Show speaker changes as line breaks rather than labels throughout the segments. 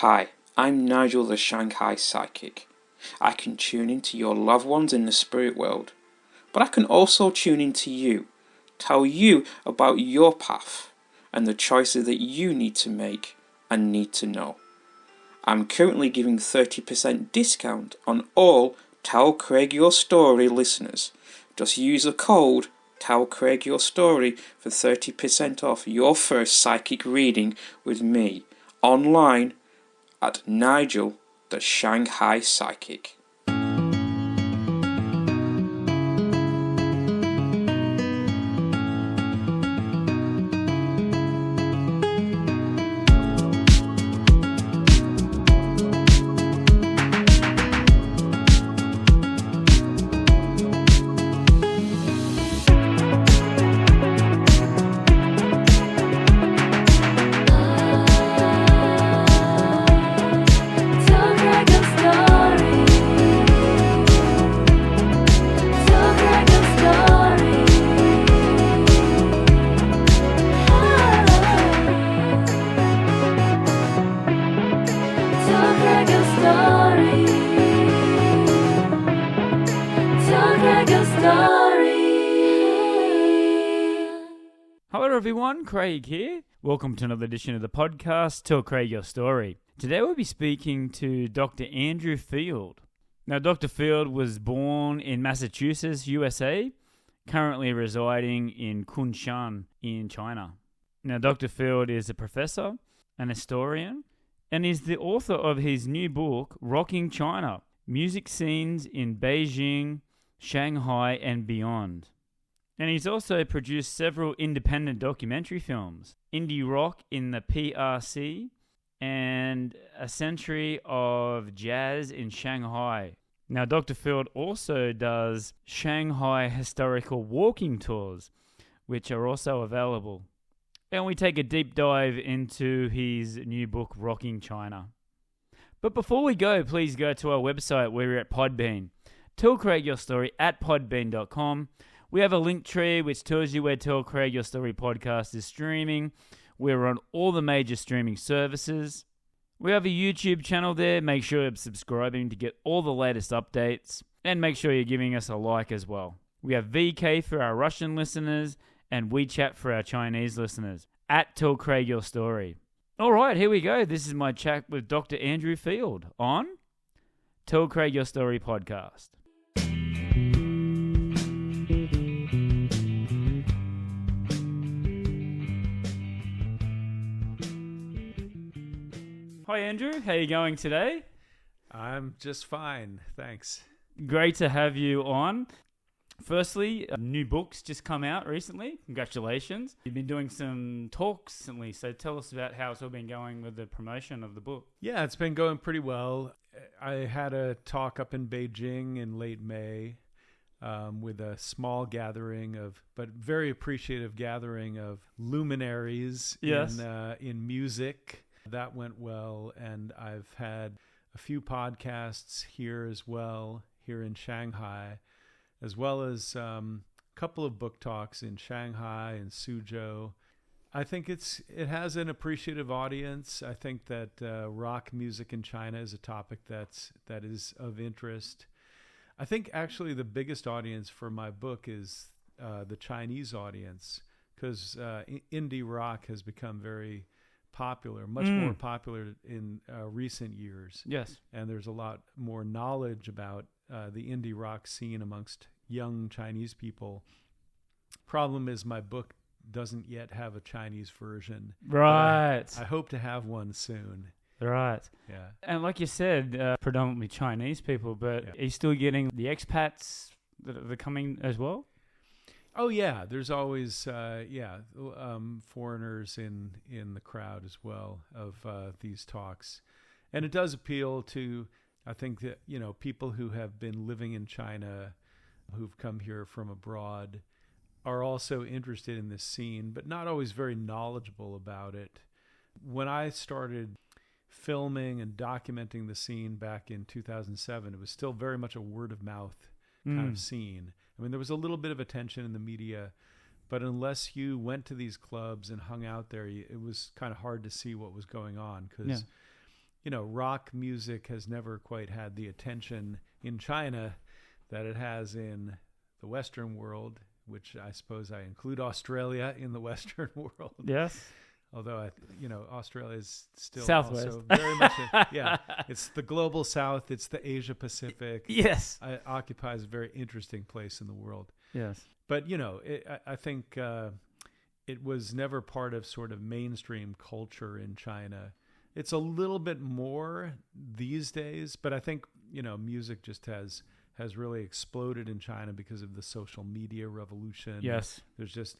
Hi, I'm Nigel the Shanghai Psychic. I can tune into your loved ones in the spirit world, but I can also tune into you, tell you about your path and the choices that you need to make and need to know. I'm currently giving 30% discount on all Tell Craig Your Story listeners. Just use the code Tell Craig Your Story for 30% off your first psychic reading with me online at Nigel the Shanghai Psychic.
Hello everyone, Craig here. Welcome to another edition of the podcast, Tell Craig Your Story. Today we'll be speaking to Dr. Andrew Field. Now, Dr. Field was born in Massachusetts, USA, currently residing in Kunshan in China. Now, Dr. Field is a professor, an historian, and is the author of his new book, Rocking China, Music Scenes in Beijing, Shanghai, and Beyond. And he's also produced several independent documentary films, Indie Rock in the PRC, and A Century of Jazz in Shanghai. Now, Dr. Field also does Shanghai historical walking tours, which are also available. And we take a deep dive into his new book, Rocking China. But before we go, please go to our website where we're at Podbean. Tell Craig Your Story at podbean.com. We have a link tree which tells you where Tell Craig Your Story podcast is streaming. We're on all the major streaming services. We have a YouTube channel there. Make sure you're subscribing to get all the latest updates. And make sure you're giving us a like as well. We have VK for our Russian listeners and WeChat for our Chinese listeners. At Tell Craig Your Story. All right, here we go. This is my chat with Dr. Andrew Field on Tell Craig Your Story podcast. Hi Andrew, how are you going today?
I'm just fine, thanks.
Great to have you on. Firstly, new books just come out recently. Congratulations. You've been doing some talks recently, so tell us about how it's all been going with the promotion of the book.
Yeah, it's been going pretty well. I had a talk up in Beijing in late May with a small gathering but very appreciative gathering of luminaries in music. That went well, and I've had a few podcasts here as well, here in Shanghai, as well as a couple of book talks in Shanghai and Suzhou. I think it has an appreciative audience. I think that rock music in China is a topic that is of interest. I think actually the biggest audience for my book is the Chinese audience, because indie rock has become very popular, much more popular in recent years.
Yes.
And there's a lot more knowledge about the indie rock scene amongst young Chinese people. Problem is my book doesn't yet have a Chinese version.
Right.
I hope to have one soon.
Right.
Yeah.
And like you said, predominantly Chinese people, but are you still getting the expats that are coming as well?
Oh yeah, there's always foreigners in the crowd as well of these talks, and it does appeal to, I think, that people who have been living in China, who've come here from abroad, are also interested in this scene, but not always very knowledgeable about it. When I started filming and documenting the scene back in 2007, it was still very much a word of mouth kind of scene. I mean, there was a little bit of attention in the media, but unless you went to these clubs and hung out there, it was kind of hard to see what was going on because, rock music has never quite had the attention in China that it has in the Western world, which I suppose I include Australia in the Western world.
Yes.
Although, Australia is still
Southwest.
also very much, it's the global South. It's the Asia Pacific.
Yes.
It occupies a very interesting place in the world.
Yes.
But, I think it was never part of sort of mainstream culture in China. It's a little bit more these days, but I think, music just has really exploded in China because of the social media revolution.
Yes.
There's just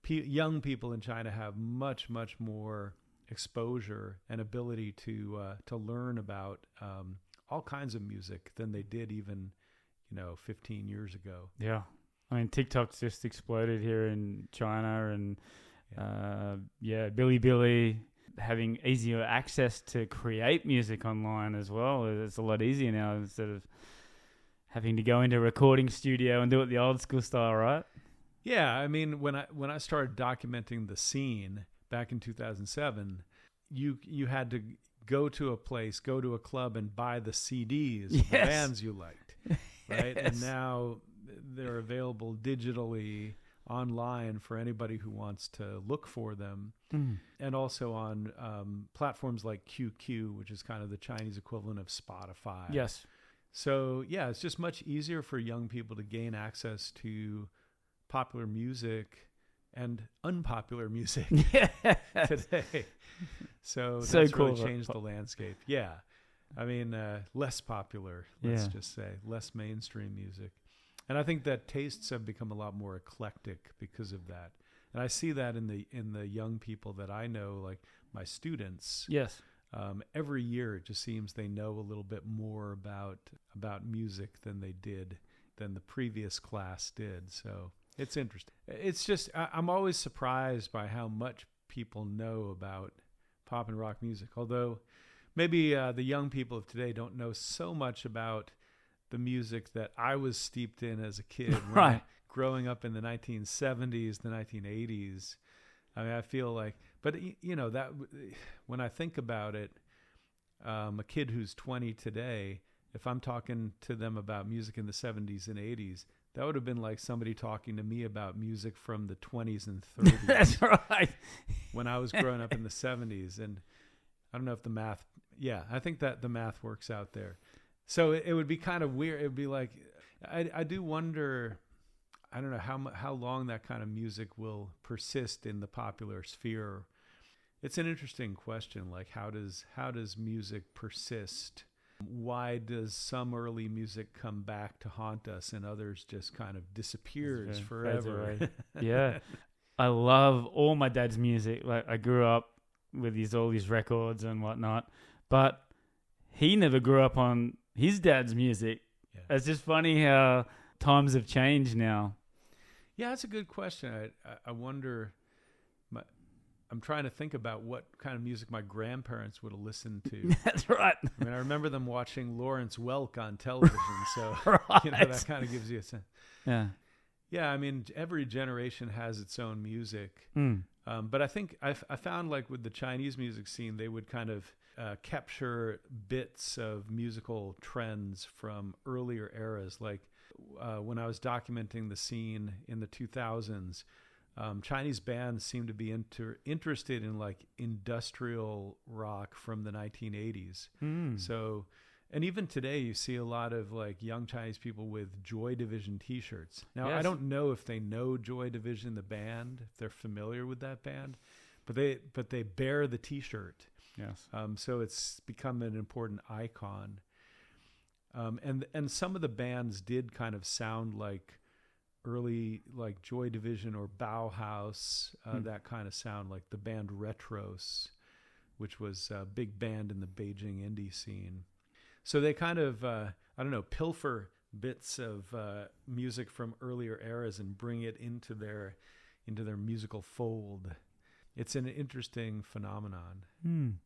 young people in China have much, much more exposure and ability to learn about all kinds of music than they did even, 15 years ago.
Yeah. I mean, TikTok's just exploded here in China, and Bilibili, having easier access to create music online as well. It's a lot easier now instead of having to go into a recording studio and do it the old school style, right?
Yeah, I mean, when I started documenting the scene back in 2007, you had to go to a place, go to a club, and buy the CDs of the bands you liked, right?
Yes.
And now they're available digitally online for anybody who wants to look for them, and also on platforms like QQ, which is kind of the Chinese equivalent of Spotify.
Yes.
So it's just much easier for young people to gain access to popular music and unpopular music today. So that's
cool,
really changed the landscape. Yeah. I mean, less popular, let's just say, less mainstream music. And I think that tastes have become a lot more eclectic because of that. And I see that in the young people that I know, like my students.
Yes.
Every year it just seems they know a little bit more about music than the previous class did. So it's interesting. It's just, I'm always surprised by how much people know about pop and rock music. Although maybe the young people of today don't know so much about the music that I was steeped in as a kid.
Right.
Growing up in the 1970s, the 1980s. I mean, I feel like, but that when I think about it, a kid who's 20 today, if I'm talking to them about music in the 70s and 80s, that would have been like somebody talking to me about music from the 20s and 30s.
That's right.
When I was growing up in the 70s. And I don't know if the math, I think that the math works out there. So it would be kind of weird. It would be like, I do wonder, I don't know how long that kind of music will persist in the popular sphere. It's an interesting question. Like, how does music persist? Why does some early music come back to haunt us and others just kind of disappears forever?
Yeah. I love all my dad's music. Like, I grew up with all these records and whatnot, but he never grew up on his dad's music. Yeah. It's just funny how times have changed now.
Yeah, that's a good question. I wonder. I'm trying to think about what kind of music my grandparents would have listened to.
That's right.
I mean, I remember them watching Lawrence Welk on television, so
right.
That kind of gives you a sense.
Yeah.
Yeah, I mean, every generation has its own music. But I think I found, like, with the Chinese music scene, they would kind of capture bits of musical trends from earlier eras. Like when I was documenting the scene in the 2000s, Chinese bands seemed to be interested in like industrial rock from the 1980s. So, and even today you see a lot of like young Chinese people with Joy Division t-shirts. Now,
yes.
I don't know if they know Joy Division, the band, if they're familiar with that band, but they bear the t-shirt.
Yes.
So it's become an important icon. And some of the bands did kind of sound like early, like Joy Division or Bauhaus, that kind of sound, like the band Retros, which was a big band in the Beijing indie scene. So they kind of, pilfer bits of music from earlier eras and bring it into their musical fold. It's an interesting phenomenon.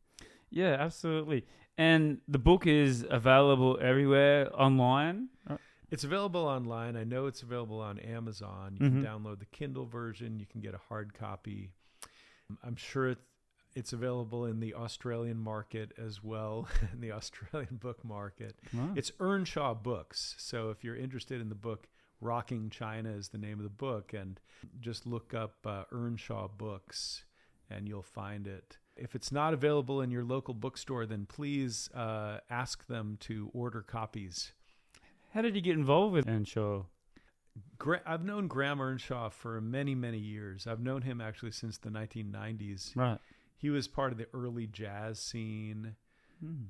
Yeah, absolutely. And the book is available everywhere online?
It's available online. I know it's available on Amazon. You can download the Kindle version. You can get a hard copy. I'm sure It's available in the Australian market as well, in the Australian book market.
Wow.
It's Earnshaw Books. So if you're interested in the book, Rocking China is the name of the book, and just look up Earnshaw Books and you'll find it. If it's not available in your local bookstore, then please ask them to order copies.
How did you get involved with Earnshaw?
I've known Graham Earnshaw for many, many years. I've known him actually since the 1990s.
Right.
He was part of the early jazz scene.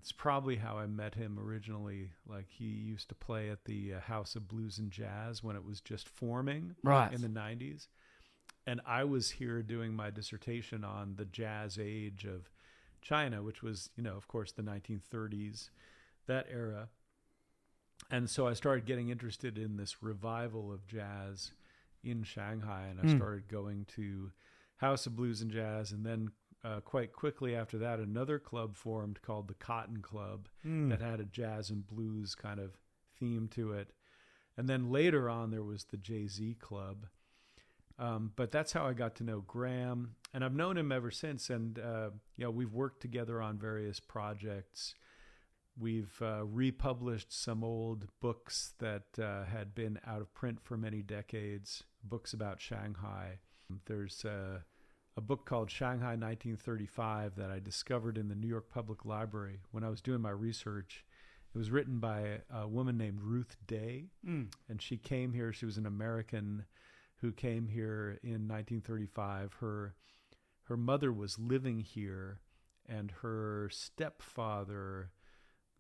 It's probably how I met him originally. Like, he used to play at the House of Blues and Jazz when it was just forming in the 90s. And I was here doing my dissertation on the jazz age of China, which was, of course, the 1930s, that era. And so I started getting interested in this revival of jazz in Shanghai, and I started going to House of Blues and Jazz, and then quite quickly after that, another club formed called the Cotton Club that had a jazz and blues kind of theme to it. And then later on, there was the Jay-Z Club. But that's how I got to know Graham, and I've known him ever since. And we've worked together on various projects. We've republished some old books that had been out of print for many decades, books about Shanghai. There's a book called Shanghai 1935 that I discovered in the New York Public Library when I was doing my research. It was written by a woman named Ruth Day, and she came here. She was an American who came here in 1935. Her mother was living here, and her stepfather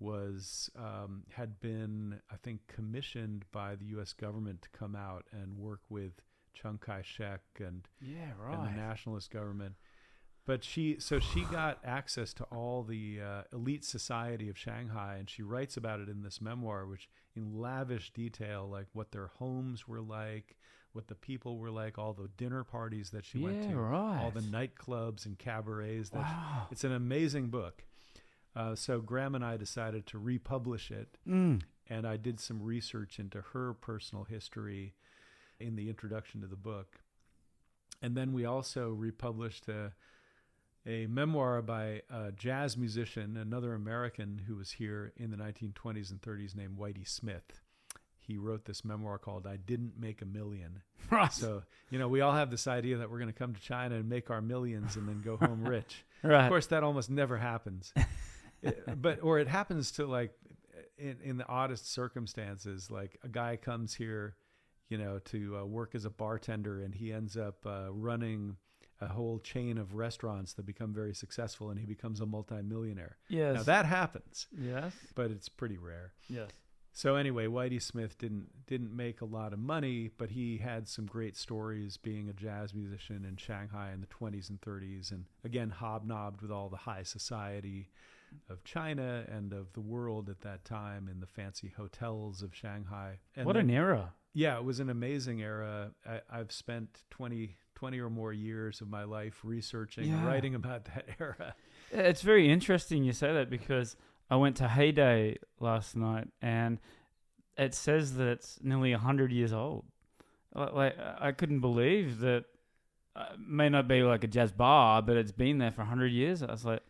had been, I think, commissioned by the U.S. government to come out and work with Chiang Kai-shek and the nationalist government. But she got access to all the elite society of Shanghai, and she writes about it in this memoir, which in lavish detail, like what their homes were like, what the people were like, all the dinner parties that she went to, all the nightclubs and cabarets. It's an amazing book. So Graham and I decided to republish it, and I did some research into her personal history in the introduction to the book. And then we also republished a memoir by a jazz musician, another American who was here in the 1920s and 30s named Whitey Smith. He wrote this memoir called I Didn't Make a Million.
Right.
So, we all have this idea that we're going to come to China and make our millions and then go home rich.
Right.
Of course, that almost never happens. Or it happens to, like, in the oddest circumstances. Like, a guy comes here, to work as a bartender, and he ends up running a whole chain of restaurants that become very successful, and he becomes a multimillionaire.
Yes.
Now, that happens.
Yes.
But it's pretty rare.
Yes.
So anyway, Whitey Smith didn't make a lot of money, but he had some great stories being a jazz musician in Shanghai in the 20s and 30s, and again hobnobbed with all the high society of China and of the world at that time in the fancy hotels of Shanghai. And
what an era.
Yeah, it was an amazing era. I've spent 20 or more years of my life researching and writing about that era.
It's very interesting you say that, because I went to Heyday last night, and it says that it's nearly 100 years old. Like, I couldn't believe that. It may not be like a jazz bar, but it's been there for 100 years. I was like,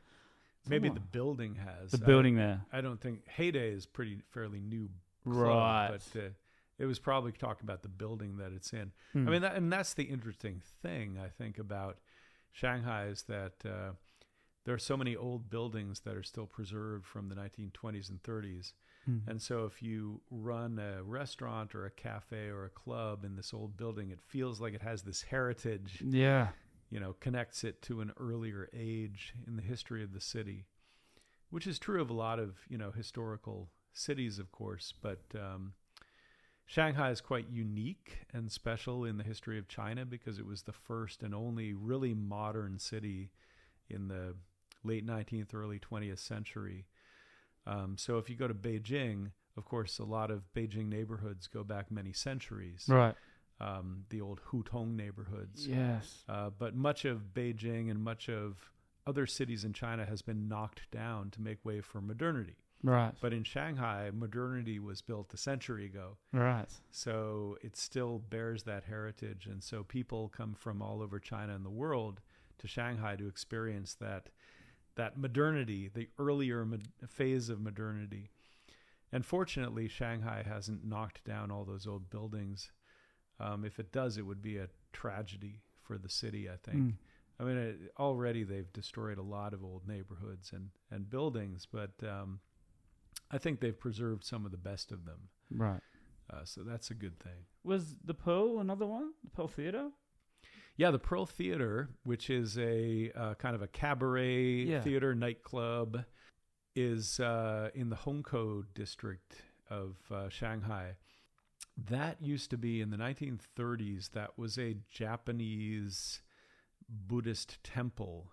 maybe the building has.
The building there.
I don't think Heyday is fairly new club,
right?
But it was probably talking about the building that it's in. I mean, and that's the interesting thing I think about Shanghai is that there are so many old buildings that are still preserved from the 1920s and 30s. And so if you run a restaurant or a cafe or a club in this old building, it feels like it has this heritage.
Yeah.
Connects it to an earlier age in the history of the city, which is true of a lot of, historical cities, of course. But Shanghai is quite unique and special in the history of China because it was the first and only really modern city in the late 19th, early 20th century. So if you go to Beijing, of course, a lot of Beijing neighborhoods go back many centuries.
Right.
The old Hutong neighborhoods.
Yes.
But much of Beijing and much of other cities in China has been knocked down to make way for modernity.
Right.
But in Shanghai, modernity was built a century ago.
Right.
So it still bears that heritage. And so people come from all over China and the world to Shanghai to experience that modernity, the earlier phase of modernity. And fortunately, Shanghai hasn't knocked down all those old buildings. If it does, it would be a tragedy for the city, I think. I mean, already they've destroyed a lot of old neighborhoods and buildings, but I think they've preserved some of the best of them.
Right.
So that's a good thing.
Was the Pearl another one? The Pearl Theatre?
Yeah, the Pearl Theater, which is a kind of a cabaret theater nightclub, is in the Hongkou district of Shanghai. That used to be in the 1930s. That was a Japanese Buddhist temple.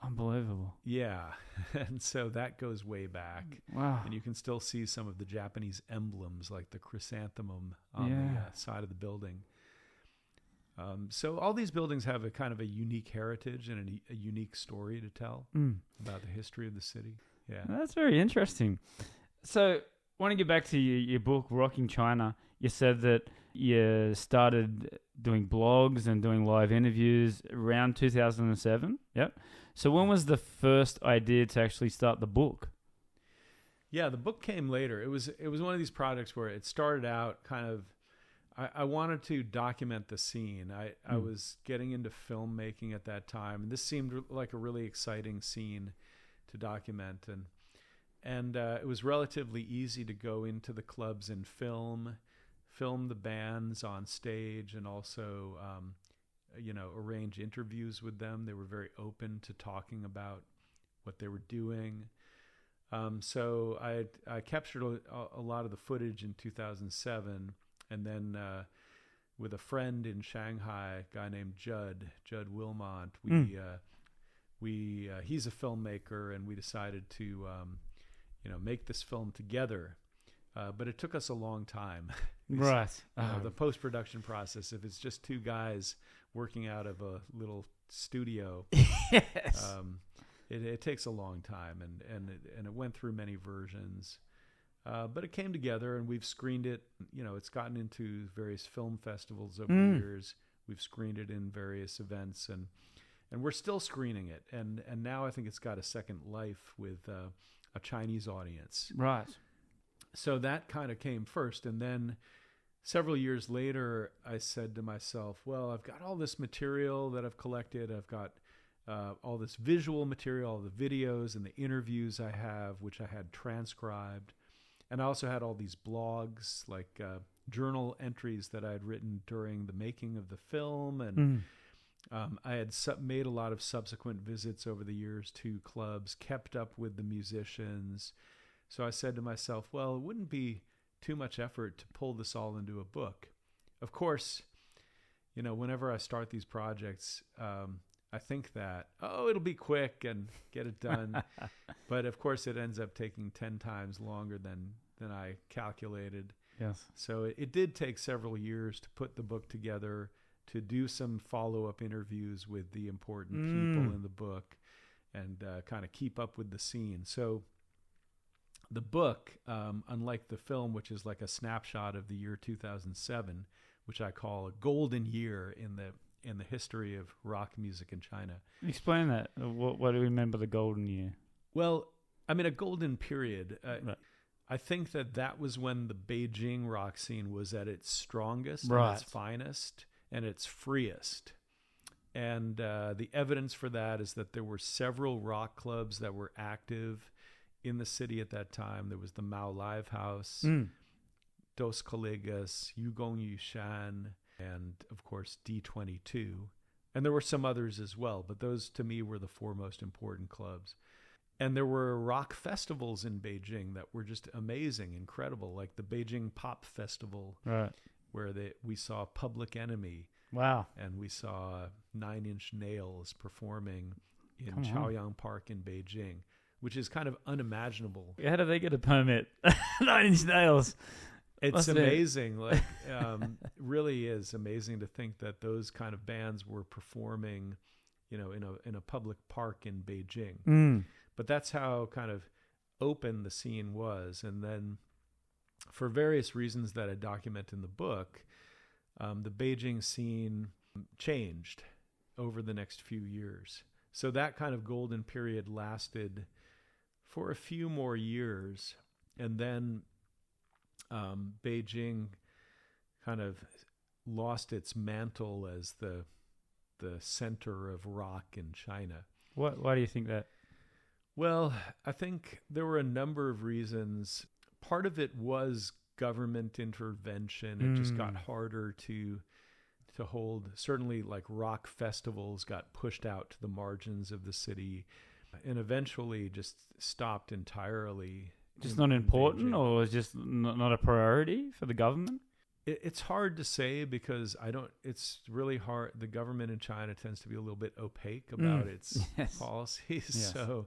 Unbelievable.
Yeah. And so that goes way back.
Wow.
And you can still see some of the Japanese emblems, like the chrysanthemum on the side of the building. So all these buildings have a kind of a unique heritage and a unique story to tell about the history of the city. Yeah.
That's very interesting. So I want to get back to your book, Rocking China. You said that you started doing blogs and doing live interviews around 2007. Yep. So when was the first idea to actually start the book?
Yeah, the book came later. It was one of these projects where it started out kind of, I wanted to document the scene. I was getting into filmmaking at that time, and this seemed like a really exciting scene to document. And it was relatively easy to go into the clubs and film the bands on stage, and also arrange interviews with them. They were very open to talking about what they were doing. So I captured a lot of the footage in 2007, and then with a friend in Shanghai, a guy named Judd Wilmont, he's a filmmaker, and we decided to make this film together. But it took us a long time.
Right.
The post-production process, if it's just two guys working out of a little studio,
yes.
It takes a long time, and it went through many versions. But it came together, and we've screened it. It's gotten into various film festivals over the years. We've screened it in various events, and we're still screening it. And now I think it's got a second life with a Chinese audience.
Right.
So that kind of came first. And then several years later, I said to myself, well, I've got all this material that I've collected. I've got all this visual material, all the videos and the interviews I have, which I had transcribed. And I also had all these blogs, like journal entries that I had written during the making of the film. And I had made a lot of subsequent visits over the years to clubs, kept up with the musicians. So I said to myself, well, it wouldn't be too much effort to pull this all into a book. Of course, whenever I start these projects, I think that, it'll be quick and get it done. But of course, it ends up taking 10 times longer than I calculated.
Yes.
So it did take several years to put the book together, to do some follow-up interviews with the important people in the book, and kind of keep up with the scene. So the book, unlike the film, which is like a snapshot of the year 2007, which I call a golden year in the history of rock music in China.
Explain that. What do we remember the golden year?
Well, I mean, a golden period.
Right.
I think that was when the Beijing rock scene was at its strongest,
right,
and its finest, and its freest. And the evidence for that is that there were several rock clubs that were active in the city at that time. There was the Mao Live House, Dos Colegas, Yugong Yushan, and of course D22. And there were some others as well, but those to me were the four most important clubs. And there were rock festivals in Beijing that were just amazing, incredible, like the Beijing Pop Festival,
right,
where we saw Public Enemy.
Wow.
And we saw Nine Inch Nails performing in Chaoyang Park in Beijing, which is kind of unimaginable.
How do they get a permit? 9 Inch Nails.
It's amazing. Like, really is amazing to think that those kind of bands were performing, in a public park in Beijing. But that's how kind of open the scene was. And then, for various reasons that I document in the book, the Beijing scene changed. over the next few years. So that kind of golden period lasted for a few more years, and then Beijing kind of lost its mantle as the center of rock in China.
Why do you think that?
Well, I think there were a number of reasons. Part of it was government intervention. It just got harder to hold. Certainly, like rock festivals got pushed out to the margins of the city, and eventually just stopped entirely.
Just not important, or was just not a priority for the government?
It's hard to say because it's really hard. The government in China tends to be a little bit opaque about its policies.
Yes.
So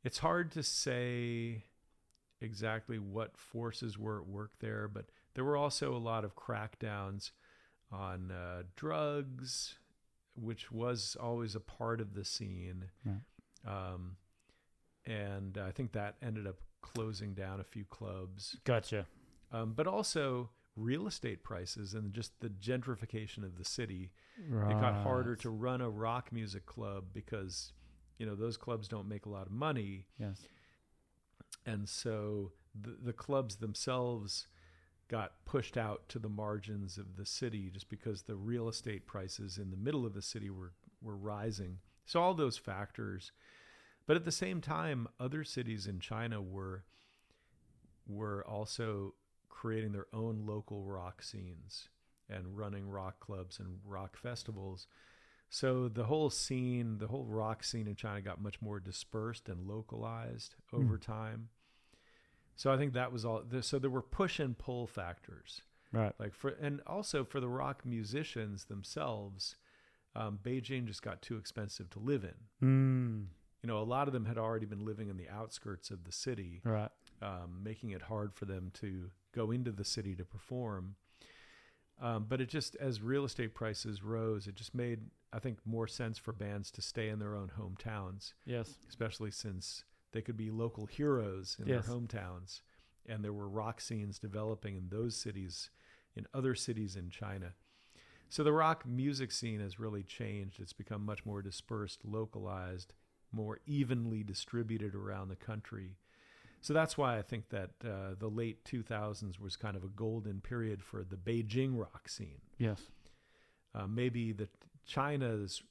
it's hard to say exactly what forces were at work there, but there were also a lot of crackdowns on drugs, which was always a part of the scene.
Right.
And I think that ended up closing down a few clubs.
Gotcha.
But also real estate prices and just the gentrification of the city.
Right.
It got harder to run a rock music club because, those clubs don't make a lot of money.
Yes.
And so the clubs themselves got pushed out to the margins of the city just because the real estate prices in the middle of the city were rising. So all those factors. But at the same time, other cities in China were also creating their own local rock scenes and running rock clubs and rock festivals. So the whole rock scene in China got much more dispersed and localized over time. So I think that was all. So there were push and pull factors,
right?
And also for the rock musicians themselves, Beijing just got too expensive to live in. A lot of them had already been living in the outskirts of the city,
right?
Making it hard for them to go into the city to perform. But it just, as real estate prices rose, it just made, I think, more sense for bands to stay in their own hometowns.
Yes.
Especially since they could be local heroes in their hometowns. And there were rock scenes developing in those cities, in other cities in China. So the rock music scene has really changed. It's become much more dispersed, localized, more evenly distributed around the country. So that's why I think that the late 2000s was kind of a golden period for the Beijing rock scene.
Yes.
Maybe China's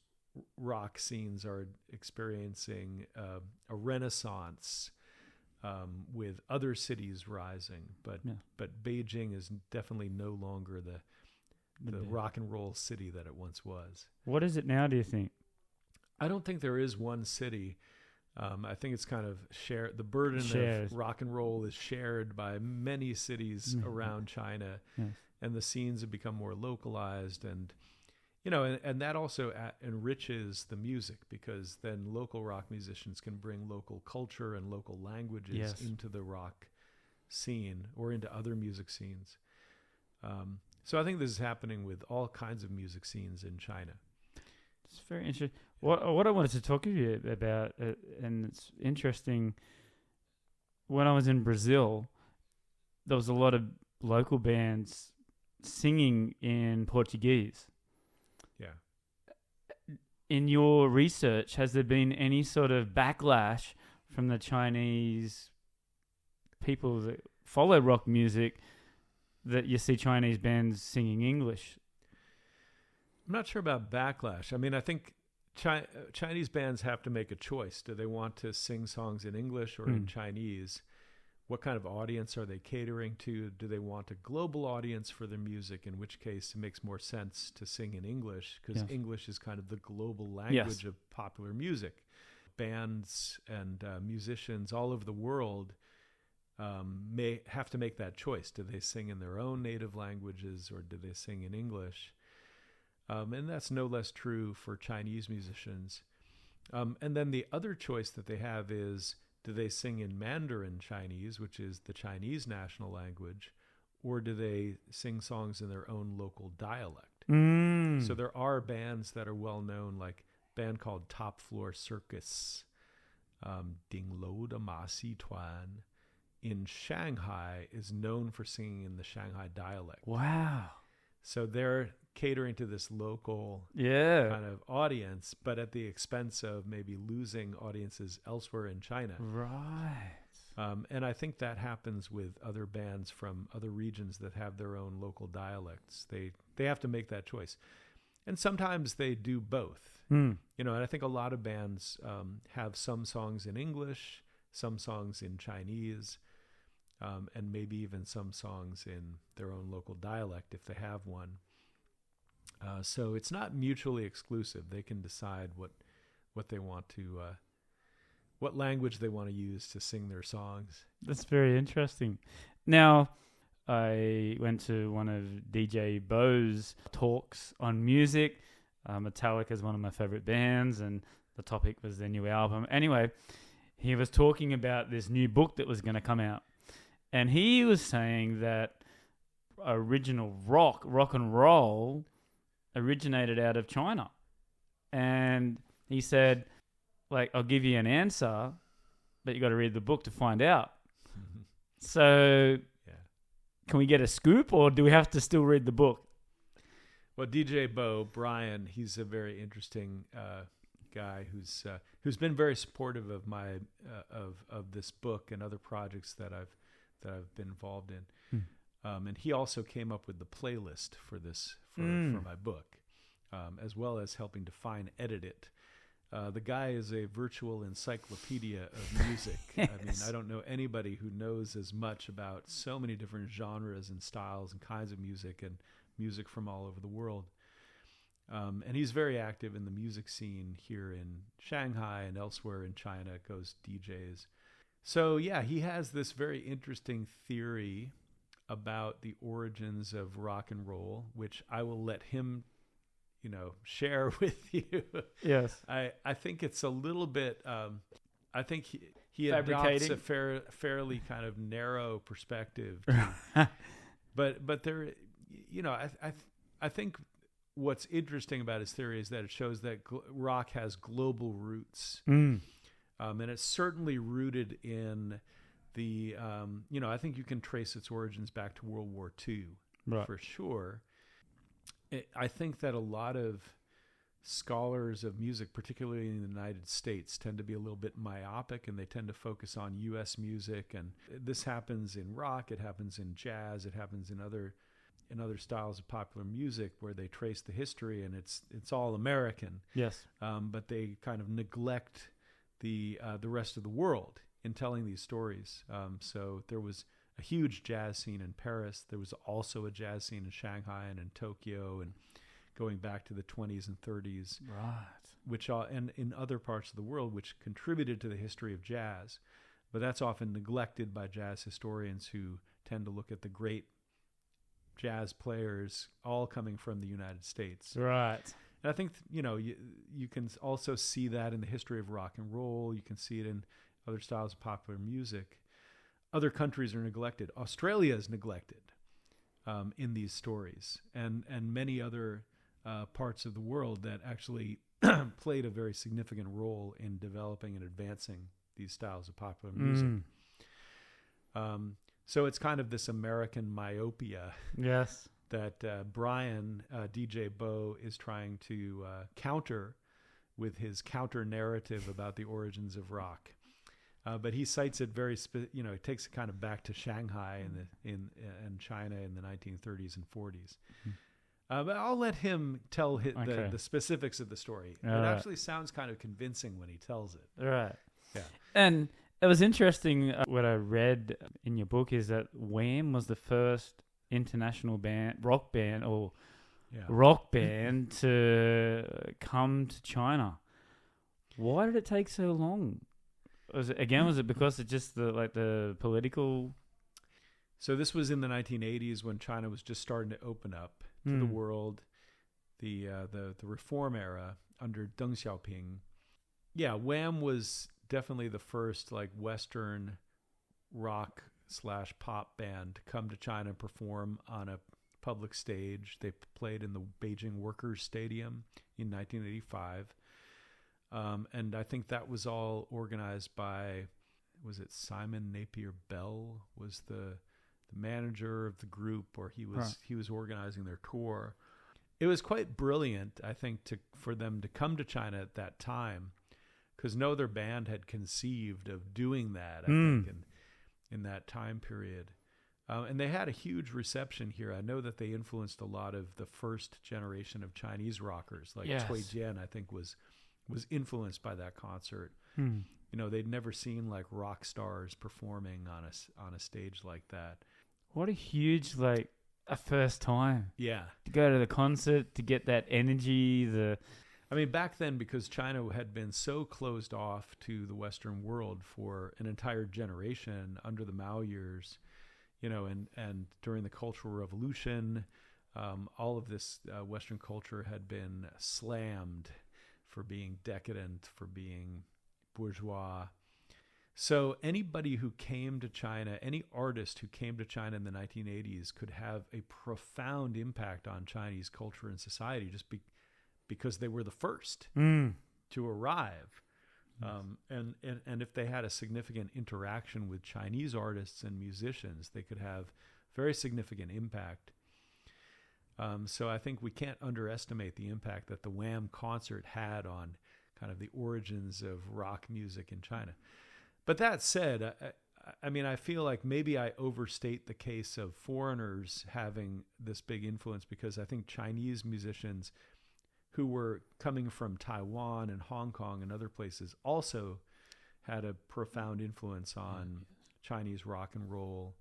rock scenes are experiencing a renaissance with other cities rising, but Beijing is definitely no longer the rock and roll city that it once was.
What is it now, do you think?
I don't think there is one city. I think it's kind of shared. The burden of rock and roll is shared by many cities around China, and the scenes have become more localized, and and that also enriches the music because then local rock musicians can bring local culture and local languages into the rock scene or into other music scenes. So I think this is happening with all kinds of music scenes in China.
It's very interesting. What I wanted to talk to you about, and it's interesting, when I was in Brazil, there was a lot of local bands singing in Portuguese.
Yeah.
In your research, has there been any sort of backlash from the Chinese people that follow rock music that you see Chinese bands singing English?
I'm not sure about backlash. I mean, I think Chinese bands have to make a choice. Do they want to sing songs in English or in Chinese? What kind of audience are they catering to? Do they want a global audience for their music, in which case it makes more sense to sing in English because English is kind of the global language of popular music. Bands and musicians all over the world may have to make that choice. Do they sing in their own native languages or do they sing in English? And that's no less true for Chinese musicians. And then the other choice that they have is, do they sing in Mandarin Chinese, which is the Chinese national language, or do they sing songs in their own local dialect? So there are bands that are well known, like a band called Top Floor Circus, Ding Lo De Ma Si Tuan, in Shanghai is known for singing in the Shanghai dialect.
Wow.
So they're catering to this local
Yeah.
kind of audience, but at the expense of maybe losing audiences elsewhere in China.
Right.
And I think that happens with other bands from other regions that have their own local dialects. They have to make that choice. And sometimes they do both.
Mm.
And I think a lot of bands have some songs in English, some songs in Chinese, and maybe even some songs in their own local dialect if they have one. So it's not mutually exclusive. They can decide what they want to, what language they want to use to sing their songs.
That's very interesting. Now, I went to one of DJ Bo's talks on music. Metallica is one of my favorite bands, and the topic was their new album. Anyway, he was talking about this new book that was going to come out. And he was saying that original rock and roll originated out of China. And he said, like, I'll give you an answer, but you got to read the book to find out.
Mm-hmm.
So
Yeah.
Can we get a scoop, or do we have to still read the book?
Well, DJ Bo, Brian, he's a very interesting guy who's been very supportive of my of this book and other projects that I've been involved in. And he also came up with the playlist for this for my book, as well as helping to edit it. The guy is a virtual encyclopedia of music.
Yes.
I mean, I don't know anybody who knows as much about so many different genres and styles and kinds of music and music from all over the world. And he's very active in the music scene here in Shanghai and elsewhere in China, goes DJs. So yeah, he has this very interesting theory about the origins of rock and roll, which I will let him share with you.
Yes.
I think it's a little bit, I think he adopts a fairly kind of narrow perspective. But there, I think what's interesting about his theory is that it shows that rock has global roots. And it's certainly rooted in the, I think you can trace its origins back to World War II, right, for sure. I think that a lot of scholars of music, particularly in the United States, tend to be a little bit myopic, and they tend to focus on U.S. music. And this happens in rock, it happens in jazz, it happens in other styles of popular music where they trace the history, and it's all American.
Yes.
But they kind of neglect the rest of the world in telling these stories. So there was a huge jazz scene in Paris. There was also a jazz scene in Shanghai and in Tokyo, and going back to the 20s and 30s,
right?
Which and in other parts of the world, which contributed to the history of jazz. But that's often neglected by jazz historians, who tend to look at the great jazz players all coming from the United States,
right?
And I think you can also see that in the history of rock and roll. You can see it in other styles of popular music. Other countries are neglected. Australia is neglected in these stories, and many other parts of the world that actually played a very significant role in developing and advancing these styles of popular music. So it's kind of this American myopia,
yes,
that Brian, DJ Bo, is trying to counter with his counter narrative about the origins of rock. But he cites it it takes it kind of back to Shanghai and China in the 1930s and 40s. But I'll let him tell the specifics of the story. It actually sounds kind of convincing when he tells it.
Right.
Yeah.
And it was interesting, what I read in your book is that Wham was the first international rock band to come to China. Why did it take so long? Was it because it's just the political?
So this was in the 1980s when China was just starting to open up to the world, the reform era under Deng Xiaoping. Yeah, Wham was definitely the first Western rock / pop band to come to China and perform on a public stage. They played in the Beijing Workers' Stadium in 1985. And I think that was all organized by, was it Simon Napier Bell was the manager of the group, or he was organizing their tour. it was quite brilliant, I think, for them to come to China at that time, because no other band had conceived of doing that, I think, in that time period. And they had a huge reception here. I know that they influenced a lot of the first generation of Chinese rockers, like Cui Jian, I think, was influenced by that concert. You know, they'd never seen like rock stars performing on a stage like that.
What a huge, like, a first time.
Yeah.
To go to the concert, to get that energy,
I mean, back then, because China had been so closed off to the Western world for an entire generation under the Mao years, you know, and during the Cultural Revolution, all of this Western culture had been slammed for being decadent, for being bourgeois. So anybody who came to China, any artist who came to China in the 1980s could have a profound impact on Chinese culture and society just because they were the first to arrive. And if they had a significant interaction with Chinese artists and musicians, they could have very significant impact. So I think we can't underestimate the impact that the Wham concert had on kind of the origins of rock music in China. But that said, I mean, I feel like maybe I overstate the case of foreigners having this big influence, because I think Chinese musicians who were coming from Taiwan and Hong Kong and other places also had a profound influence on Chinese rock and roll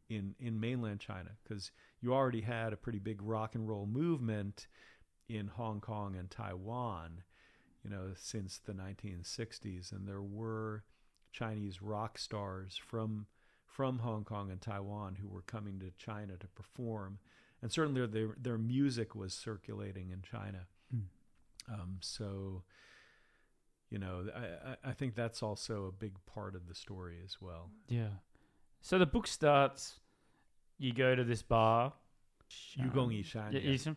in mainland China, because you already had a pretty big rock and roll movement in Hong Kong and Taiwan, you know, since the 1960s, and there were Chinese rock stars from Hong Kong and Taiwan who were coming to China to perform, and certainly their music was circulating in China. So, you know, I think that's also a big part of the story as well.
Yeah. So the book starts, you go to this bar.
Yugong Yishan.
Yeah.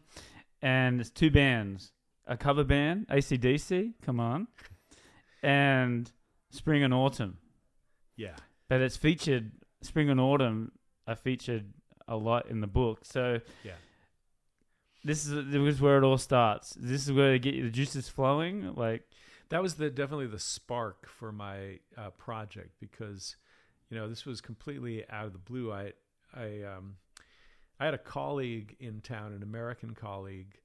And there's two bands. A cover band, AC/DC, come on, and Spring and Autumn.
Yeah.
But it's featured, Spring and Autumn are featured a lot in the book. So
yeah.
This is where it all starts. This is where they get the juices flowing. Like,
that was definitely the spark for my project, because, you know, this was completely out of the blue. I had a colleague in town, an American colleague,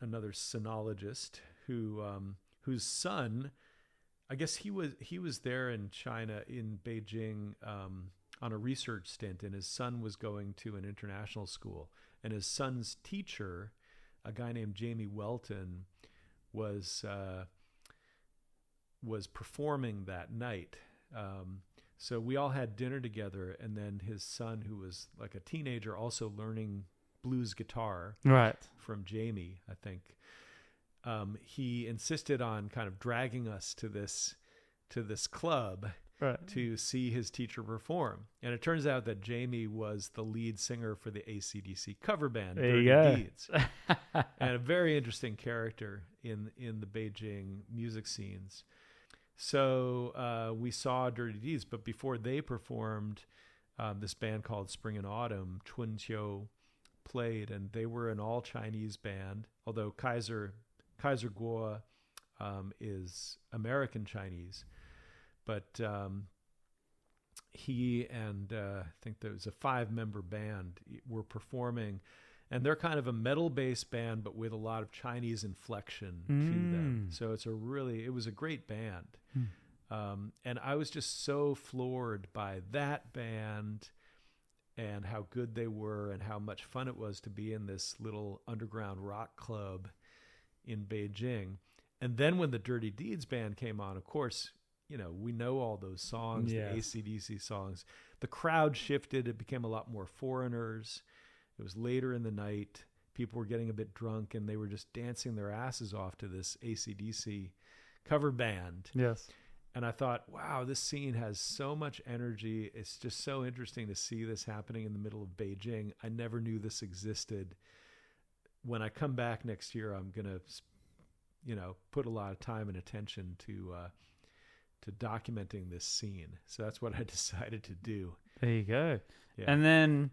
another sinologist whose son, I guess he was there in China, in Beijing, on a research stint, and his son was going to an international school. And his son's teacher, a guy named Jamie Welton, was performing that night. So we all had dinner together, and then his son, who was like a teenager, also learning blues guitar,
right,
from Jamie, I think. He insisted on kind of dragging us to this club, right, to see his teacher perform. And it turns out that Jamie was the lead singer for the AC/DC cover band, Dirty Deeds, and a very interesting character in the Beijing music scenes. So we saw Dirty Deeds, but before they performed, this band called Spring and Autumn, Chunqiu, played, and they were an all-Chinese band, although Kaiser Guo is American Chinese. But he and I think there was a 5-member band were performing, and they're kind of a metal-based band, but with a lot of Chinese inflection to them. So it was a great band. And I was just so floored by that band and how good they were and how much fun it was to be in this little underground rock club in Beijing. And then when the Dirty Deeds band came on, of course, you know, we know all those songs, the AC/DC songs. The crowd shifted. It became a lot more foreigners. It was later in the night. People were getting a bit drunk, and they were just dancing their asses off to this AC/DC cover band.
Yes.
And I thought, wow, this scene has so much energy. It's just so interesting to see this happening in the middle of Beijing. I never knew this existed. When I come back next year, I'm going to, you know, put a lot of time and attention to documenting this scene. So that's what I decided to do.
There you go.
Yeah.
And then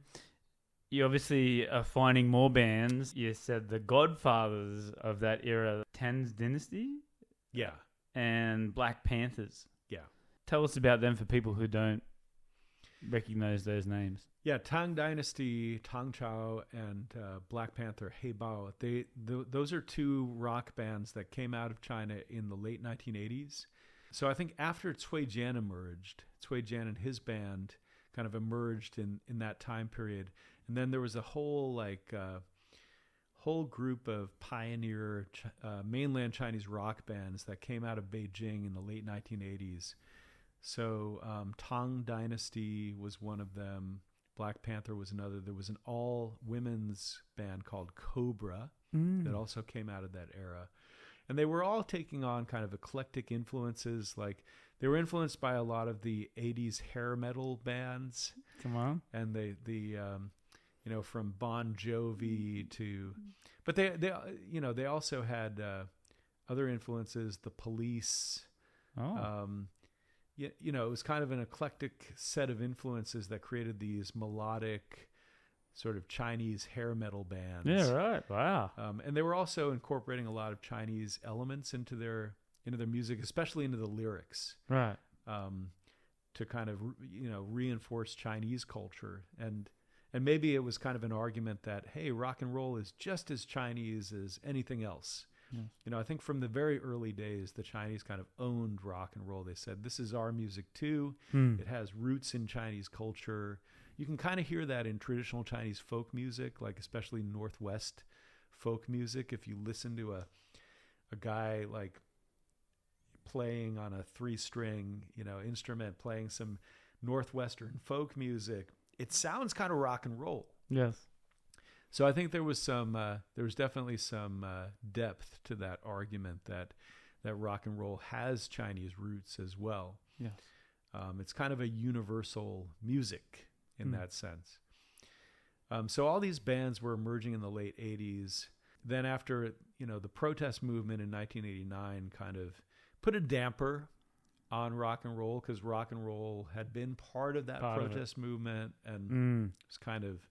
you obviously are finding more bands. You said the godfathers of that era, Tan's Dynasty
Yeah.
and Black Panthers.
Yeah.
Tell us about them for people who don't recognize those names.
Yeah, Tang Dynasty, Tang Chao, and Black Panther, Hey Bao. Those are two rock bands that came out of China in the late 1980s. So I think after Cui Jian emerged, Cui Jian and his band kind of emerged in that time period. And then there was a whole group of pioneer mainland Chinese rock bands that came out of Beijing in the late 1980s. So Tang Dynasty was one of them. Black Panther was another. There was an all-women's band called Cobra that also came out of that era. And they were all taking on kind of eclectic influences. Like they were influenced by a lot of the 80s hair metal bands.
Come on.
And from Bon Jovi to... But they also had other influences, The Police.
Oh.
It was kind of an eclectic set of influences that created these melodic sort of Chinese hair metal bands.
Yeah, right. Wow.
And they were also incorporating a lot of Chinese elements into their music, especially into the lyrics.
Right.
To kind of, reinforce Chinese culture. And maybe it was kind of an argument that, hey, rock and roll is just as Chinese as anything else. I think from the very early days, the Chinese kind of owned rock and roll. They said, this is our music too. It has roots in Chinese culture. You can kind of hear that in traditional Chinese folk music, like especially Northwest folk music. If you listen to a guy like playing on a 3-string, instrument, playing some Northwestern folk music, it sounds kind of rock and roll.
Yes.
So I think there was definitely some depth to that argument that rock and roll has Chinese roots as well.
Yes.
It's kind of a universal music in that sense. So all these bands were emerging in the late 80s. Then after, the protest movement in 1989 kind of put a damper on rock and roll because rock and roll had been part of that protest movement and was kind of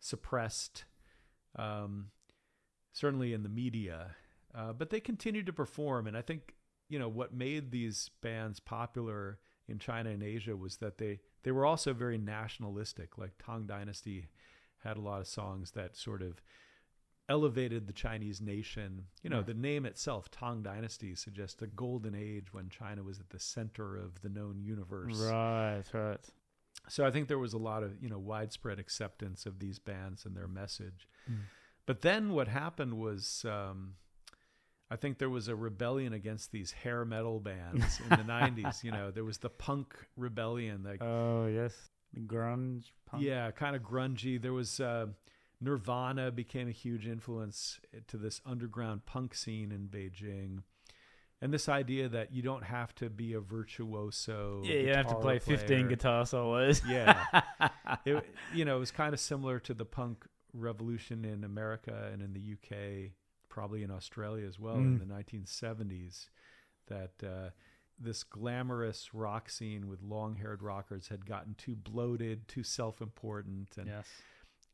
suppressed, certainly in the media, but they continued to perform. And I think, what made these bands popular in China and Asia was that they were also very nationalistic. Like Tang Dynasty had a lot of songs that sort of elevated the Chinese nation. The name itself, Tang Dynasty, suggests a golden age when China was at the center of the known universe.
Right.
So I think there was a lot of, widespread acceptance of these bands and their message. But then what happened was, I think there was a rebellion against these hair metal bands in the 90s. There was the punk rebellion.
Oh, yes. The grunge punk.
Yeah, kind of grungy. There was Nirvana became a huge influence to this underground punk scene in Beijing. And this idea that you don't have to be a virtuoso.
Yeah, you don't have to play 15 guitar solos.
Yeah. It was kind of similar to the punk revolution in America and in the UK, probably in Australia as well in the 1970s, that this glamorous rock scene with long-haired rockers had gotten too bloated, too self-important. And,
yes.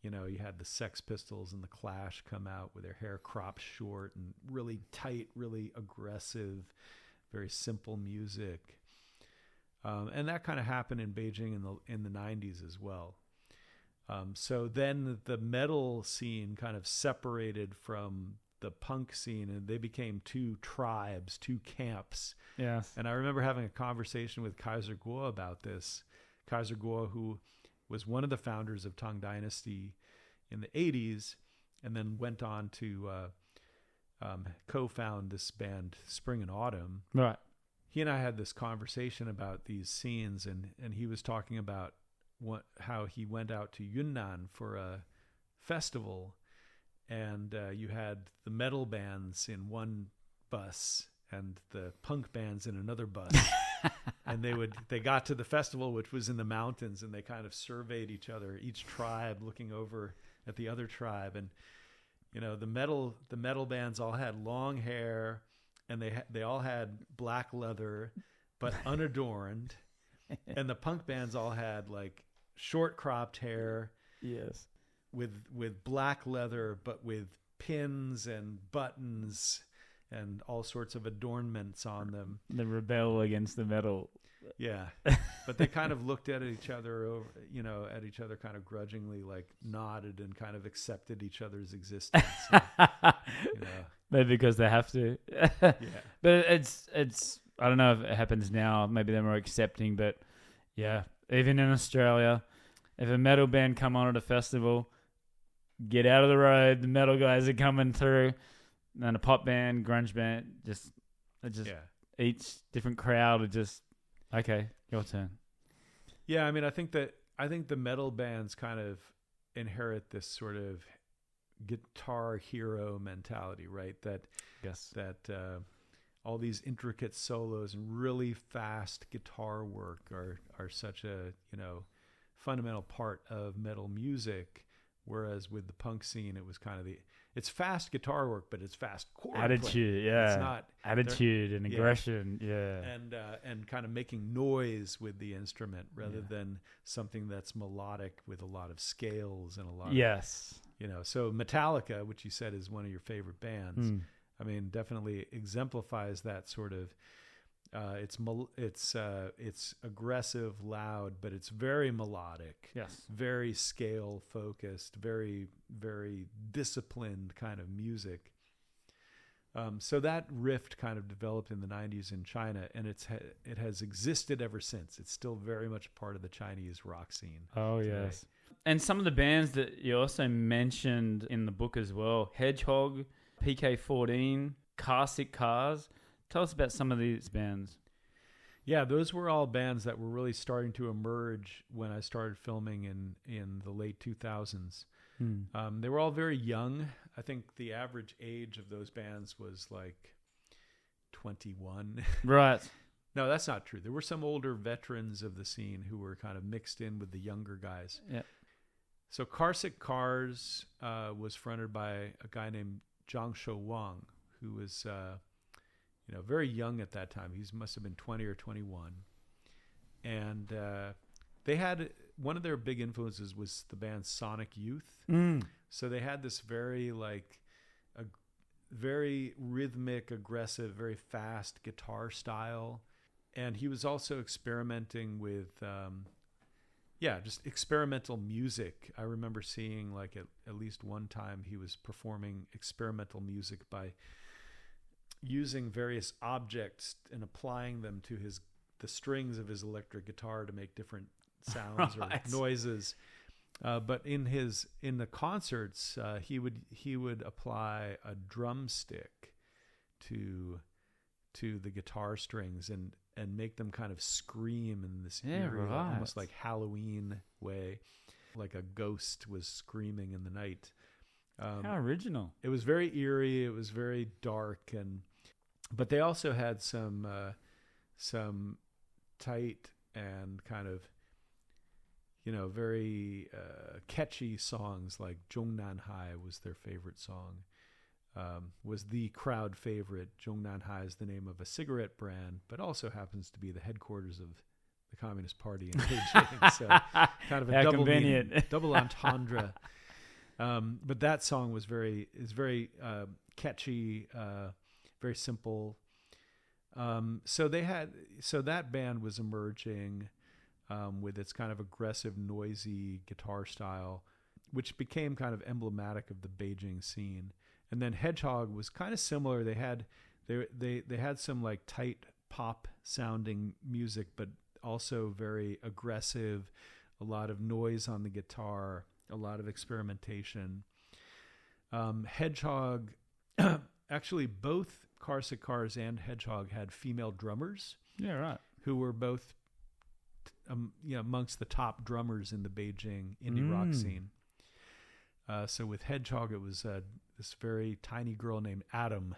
You had the Sex Pistols and the Clash come out with their hair cropped short and really tight, really aggressive, very simple music. And that kind of happened in Beijing in the 90s as well. So then the metal scene kind of separated from the punk scene, and they became two tribes, two camps.
Yes.
And I remember having a conversation with Kaiser Kuo about this. Kaiser Kuo, who was one of the founders of Tang Dynasty in the 80s, and then went on to co-found this band Spring and Autumn.
Right.
He and I had this conversation about these scenes, and he was talking about how he went out to Yunnan for a festival, and you had the metal bands in one bus and the punk bands in another bus. And they got to the festival, which was in the mountains, and they kind of surveyed each other, each tribe looking over at the other tribe. And the metal bands all had long hair, and they all had black leather, but unadorned. And the punk bands all had like short cropped hair.
Yes.
with black leather, but with pins and buttons and all sorts of adornments on them.
The rebel against the metal.
Yeah, but they kind of looked at each other at each other kind of grudgingly, like nodded and kind of accepted each other's existence.
Maybe because they have to.
Yeah.
But it's I don't know if it happens now. Maybe they're more accepting, but yeah, even in Australia, if a metal band come on at a festival, get out of the road. The metal guys are coming through, and a pop band, grunge band, each different crowd are just. Okay, your turn.
Yeah, I mean, I think the metal bands kind of inherit this sort of guitar hero mentality, right? That all these intricate solos and really fast guitar work are such a fundamental part of metal music. Whereas with the punk scene, it was kind of it's fast guitar work, but it's fast chord
attitude,
playing.
yeah.
It's not
attitude and aggression, yeah.
And kind of making noise with the instrument rather than something that's melodic with a lot of scales and a lot.
Yes.
So Metallica, which you said is one of your favorite bands, I mean, definitely exemplifies that sort of. It's aggressive, loud, but it's very melodic.
Yes.
Very scale focused, very, very disciplined kind of music. So that rift kind of developed in the 90s in China, and it has existed ever since. It's still very much part of the Chinese rock scene.
Oh,
today.
yes. And some of the bands that you also mentioned in the book as well, Hedgehog, PK14, Car-Sick Cars. Tell us about some of these bands.
Yeah, those were all bands that were really starting to emerge when I started filming in the late 2000s. They were all very young. I think the average age of those bands was like 21.
Right.
No, that's not true. There were some older veterans of the scene who were kind of mixed in with the younger guys.
Yeah.
So Car-Sick Cars was fronted by a guy named Zhang Shou Wang, who was very young at that time. He must have been 20 or 21. And they had, one of their big influences was the band Sonic Youth. So they had this very very rhythmic, aggressive, very fast guitar style. And he was also experimenting with, just experimental music. I remember seeing at least one time he was performing experimental music by using various objects and applying them to the strings of his electric guitar to make different sounds or noises. But in the concerts, he would apply a drumstick to the guitar strings and make them kind of scream in this eerie, almost like Halloween way, like a ghost was screaming in the night.
How original.
It was very eerie. It was very dark, but they also had some tight and kind of, very catchy songs, like Zhongnan Hai was their favorite song, was the crowd favorite. Zhongnan Hai is the name of a cigarette brand, but also happens to be the headquarters of the Communist Party in Beijing. So kind of a double meaning, double entendre. But that song is very catchy, very simple. So that band was emerging with its kind of aggressive, noisy guitar style, which became kind of emblematic of the Beijing scene. And then Hedgehog was kind of similar. They had some like tight pop sounding music, but also very aggressive, a lot of noise on the guitar, a lot of experimentation. Hedgehog, actually both Car-Sick Cars and Hedgehog had female drummers.
Yeah, right.
Who were both, amongst the top drummers in the Beijing indie rock scene. So with Hedgehog, it was this very tiny girl named Adam,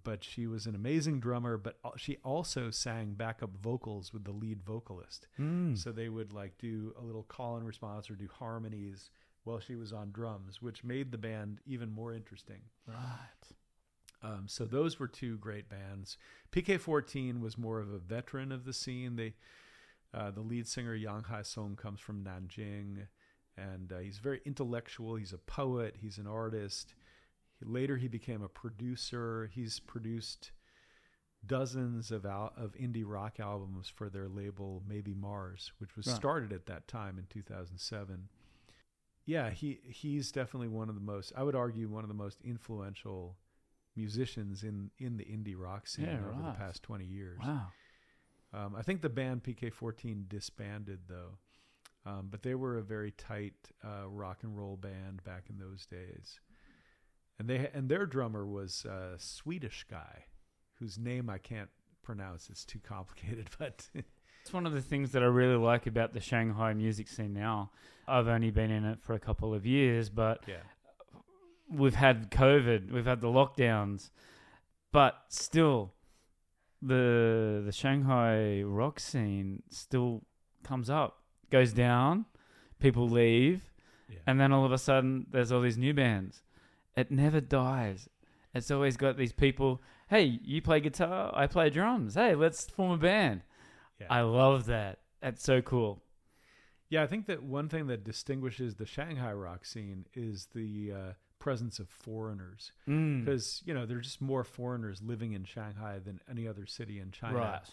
but she was an amazing drummer, but she also sang backup vocals with the lead vocalist. So they would do a little call and response or do harmonies while she was on drums, which made the band even more interesting.
Right.
So those were two great bands. PK14 was more of a veteran of the scene. The lead singer Yang Hai Song comes from Nanjing, And he's very intellectual. He's a poet. He's an artist. Later, he became a producer. He's produced dozens of indie rock albums for their label Maybe Mars, which was started at that time in 2007. Yeah, he's definitely one of the most, I would argue, one of the most influential musicians in the indie rock scene over the past 20 years.
Wow.
I think the band PK-14 disbanded, though. But they were a very tight rock and roll band back in those days. And their drummer was a Swedish guy whose name I can't pronounce. It's too complicated, but
it's one of the things that I really like about the Shanghai music scene now. I've only been in it for a couple of years, but we've had COVID, we've had the lockdowns, but still the Shanghai rock scene still comes up, goes down, people leave, and then all of a sudden there's all these new bands. It never dies. It's always got these people, hey, you play guitar, I play drums. Hey, let's form a band. Yeah. I love that. That's so cool.
Yeah, I think that one thing that distinguishes the Shanghai rock scene is the presence of foreigners. Because, there are just more foreigners living in Shanghai than any other city in China.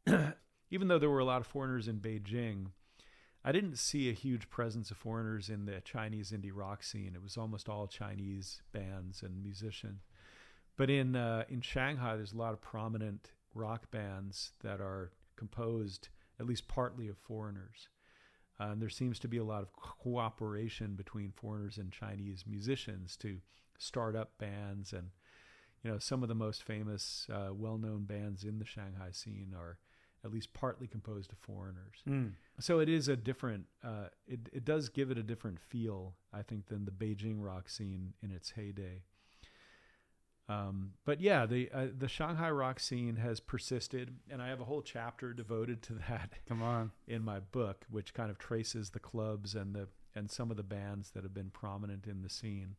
Right. Even though there were a lot of foreigners in Beijing, I didn't see a huge presence of foreigners in the Chinese indie rock scene. It was almost all Chinese bands and musicians. But in Shanghai, there's a lot of prominent rock bands that are composed at least partly of foreigners. And there seems to be a lot of cooperation between foreigners and Chinese musicians to start up bands. And, some of the most famous, well-known bands in the Shanghai scene are at least partly composed of foreigners. So it is a different, it does give it a different feel, I think, than the Beijing rock scene in its heyday. But yeah, the Shanghai rock scene has persisted, and I have a whole chapter devoted to that.
Come on,
in my book, which kind of traces the clubs and some of the bands that have been prominent in the scene.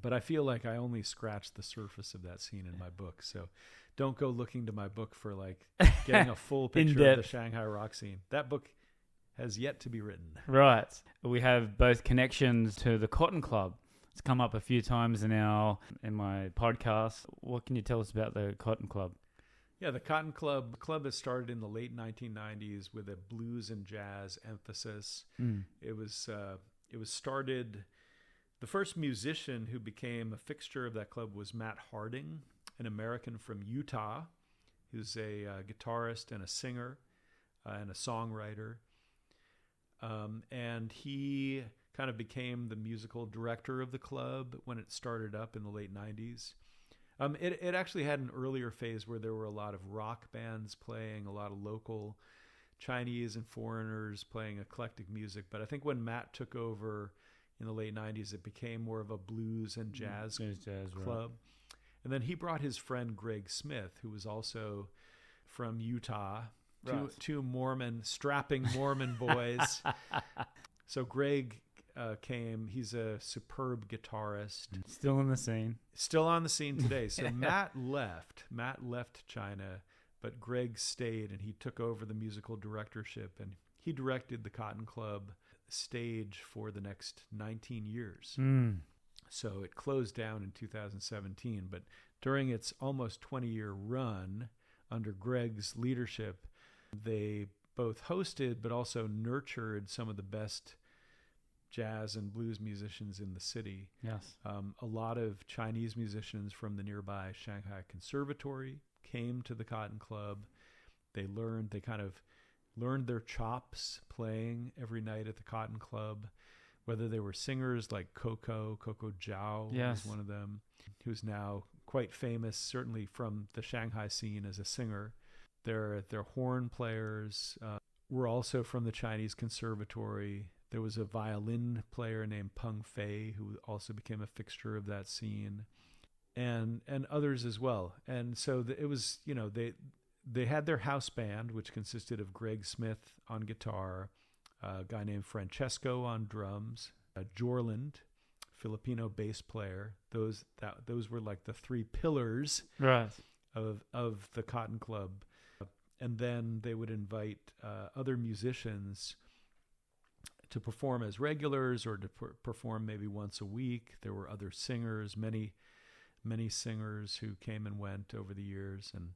But I feel like I only scratched the surface of that scene in my book, so don't go looking to my book for getting a full picture of the Shanghai rock scene. That book has yet to be written.
Right. We have both connections to the Cotton Club. It's come up a few times in my podcast. What can you tell us about the Cotton Club?
Yeah, the Cotton Club has started in the late 1990s with a blues and jazz emphasis. It was started. The first musician who became a fixture of that club was Matt Harding, an American from Utah, who's a guitarist and a singer and a songwriter. And he kind of became the musical director of the club when it started up in the late 90s. It actually had an earlier phase where there were a lot of rock bands playing, a lot of local Chinese and foreigners playing eclectic music. But I think when Matt took over in the late 90s, it became more of a blues and jazz club. Right. And then he brought his friend Greg Smith, who was also from Utah, two strapping Mormon boys. So Greg came. He's a superb guitarist.
Still in the scene.
Still on the scene today. So Matt left. Matt left China, but Greg stayed, and he took over the musical directorship, and he directed the Cotton Club stage for the next 19 years. So it closed down in 2017, but during its almost 20-year run under Greg's leadership, they both hosted but also nurtured some of the best jazz and blues musicians in the city.
Yes.
A lot of Chinese musicians from the nearby Shanghai Conservatory came to the Cotton Club. They kind of learned their chops playing every night at the Cotton Club, whether they were singers like Coco Zhao was one of them, who's now quite famous, certainly from the Shanghai scene as a singer. Their horn players were also from the Chinese Conservatory. There was a violin player named Peng Fei who also became a fixture of that scene, and others as well. And so it was, they had their house band, which consisted of Greg Smith on guitar, a guy named Francesco on drums, Jorland, Filipino bass player. Those were like the three pillars of the Cotton Club. And then they would invite other musicians to perform as regulars or to perform maybe once a week. There were other singers, many singers who came and went over the years, and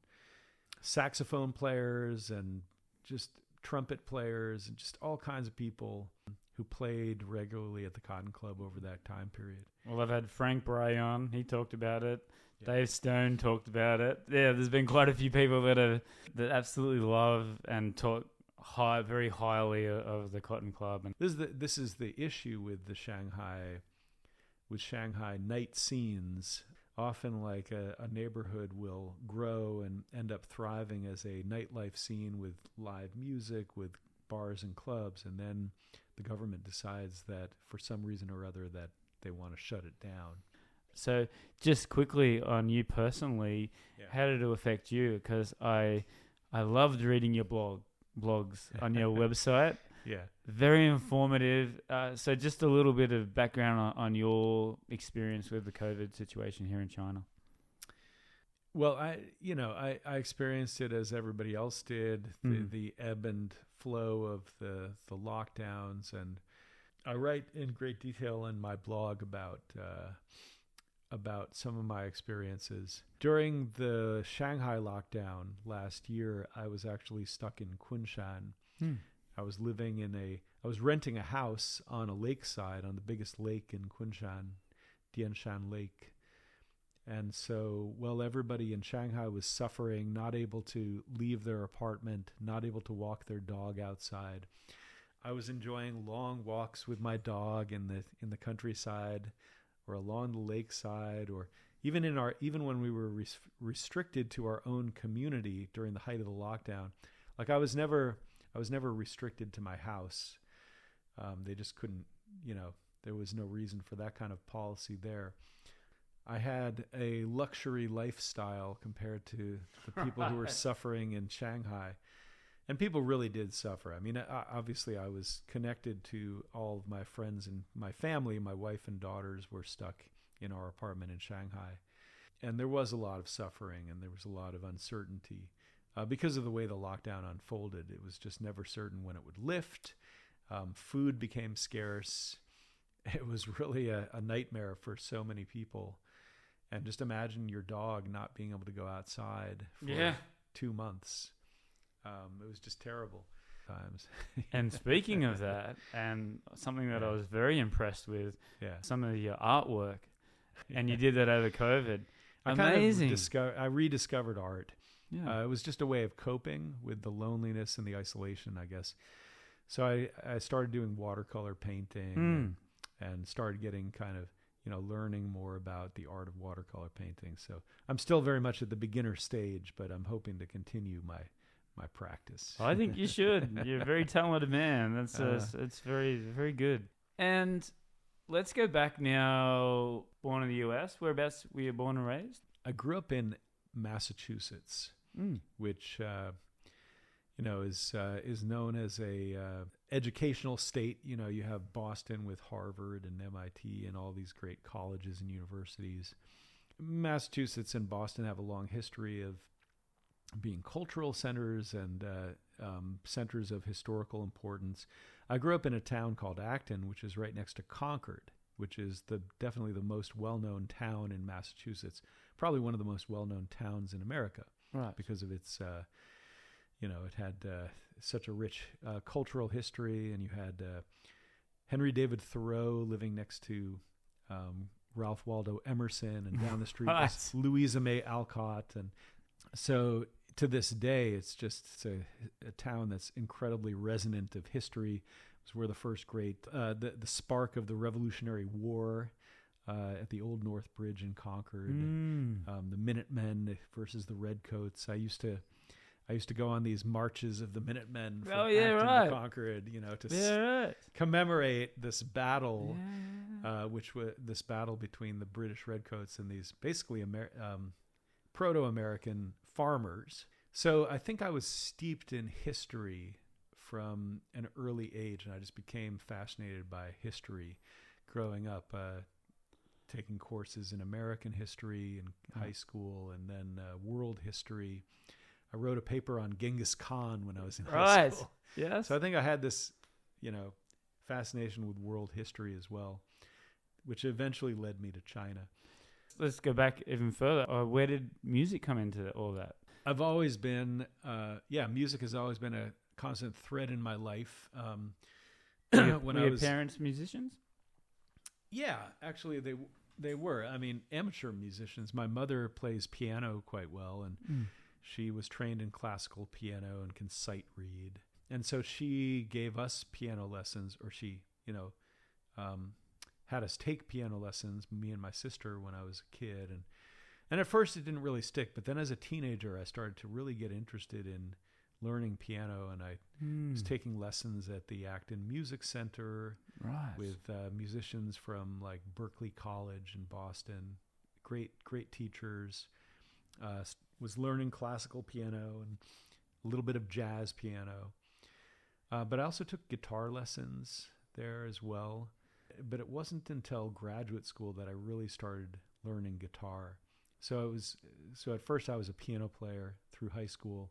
saxophone players and just trumpet players and just all kinds of people who played regularly at the Cotton Club over that time period.
Well, I've had Frank Bray on. He talked about it. Yeah. Dave Stone talked about it. Yeah, there's been quite a few people that absolutely love and talk very highly of the Cotton Club. And
this is the issue with the Shanghai night scenes. Often, like a neighborhood will grow and end up thriving as a nightlife scene with live music, with bars and clubs, and then the government decides that for some reason or other that they want to shut it down.
So, just quickly on you personally, how did it affect you? Because I loved reading your blogs on your website.
Yeah.
Very informative. So just a little bit of background on your experience with the COVID situation here in China.
Well, I experienced it as everybody else did, the ebb and flow of the lockdowns. And I write in great detail in my blog about some of my experiences. During the Shanghai lockdown last year, I was actually stuck in Kunshan. I was renting a house on a lakeside, on the biggest lake in Kunshan, Dianshan Lake. And so while everybody in Shanghai was suffering, not able to leave their apartment, not able to walk their dog outside, I was enjoying long walks with my dog in the countryside, or along the lakeside, or even when we were restricted to our own community during the height of the lockdown. Like I was never restricted to my house. They just couldn't, there was no reason for that kind of policy there. I had a luxury lifestyle compared to the people who were suffering in Shanghai. And people really did suffer. I mean, obviously I was connected to all of my friends and my family. My wife and daughters were stuck in our apartment in Shanghai. And there was a lot of suffering and there was a lot of uncertainty. Because of the way the lockdown unfolded, it was just never certain when it would lift. Food became scarce. It was really a nightmare for so many people. And just imagine your dog not being able to go outside for 2 months. It was just terrible times.
And speaking of that, and something that I was very impressed with, some of your artwork, and you did that over COVID. Amazing.
I rediscovered art. Yeah. It was just a way of coping with the loneliness and the isolation, I guess. So I started doing watercolor painting and started getting kind of, learning more about the art of watercolor painting. So I'm still very much at the beginner stage, but I'm hoping to continue my practice.
I think you should. You're a very talented man. It's very, very good. And let's go back now. Born in the U.S. Whereabouts were you born and raised?
I grew up in Massachusetts, which is known as a educational state. You have Boston with Harvard and MIT and all these great colleges and universities. Massachusetts and Boston have a long history of being cultural centers and centers of historical importance. I grew up in a town called Acton, which is right next to Concord, which is definitely the most well-known town in Massachusetts, probably one of the most well-known towns in America,
right? Because
of its, it had such a rich cultural history, and you had Henry David Thoreau living next to Ralph Waldo Emerson, and down the street was Louisa May Alcott, and so to this day, it's a town that's incredibly resonant of history. It was where the first great, the spark of the Revolutionary War at the Old North Bridge in Concord, the Minutemen versus the Redcoats. I used to go on these marches of the Minutemen from Acton to Concord, to commemorate this battle, which was this battle between the British Redcoats and these basically proto-American farmers. So I think I was steeped in history from an early age, and I just became fascinated by history growing up, taking courses in American history in high school and then world history. I wrote a paper on Genghis Khan when I was in high school.
Yes.
So I think I had this, fascination with world history as well, which eventually led me to China.
Let's go back even further. Where did music come into all that?
I've always been, music has always been a constant thread in my life.
Were your parents musicians?
Yeah, actually they were. I mean, amateur musicians. My mother plays piano quite well, and she was trained in classical piano and can sight read. And so she gave us piano lessons, or she, had us take piano lessons, me and my sister, when I was a kid. And at first it didn't really stick, but then as a teenager, I started to really get interested in learning piano, and I was taking lessons at the Acton Music Center with musicians from like Berklee College in Boston, great teachers. Was learning classical piano and a little bit of jazz piano, but I also took guitar lessons there as well. But it wasn't until graduate school that I really started learning guitar. So at first I was a piano player through high school.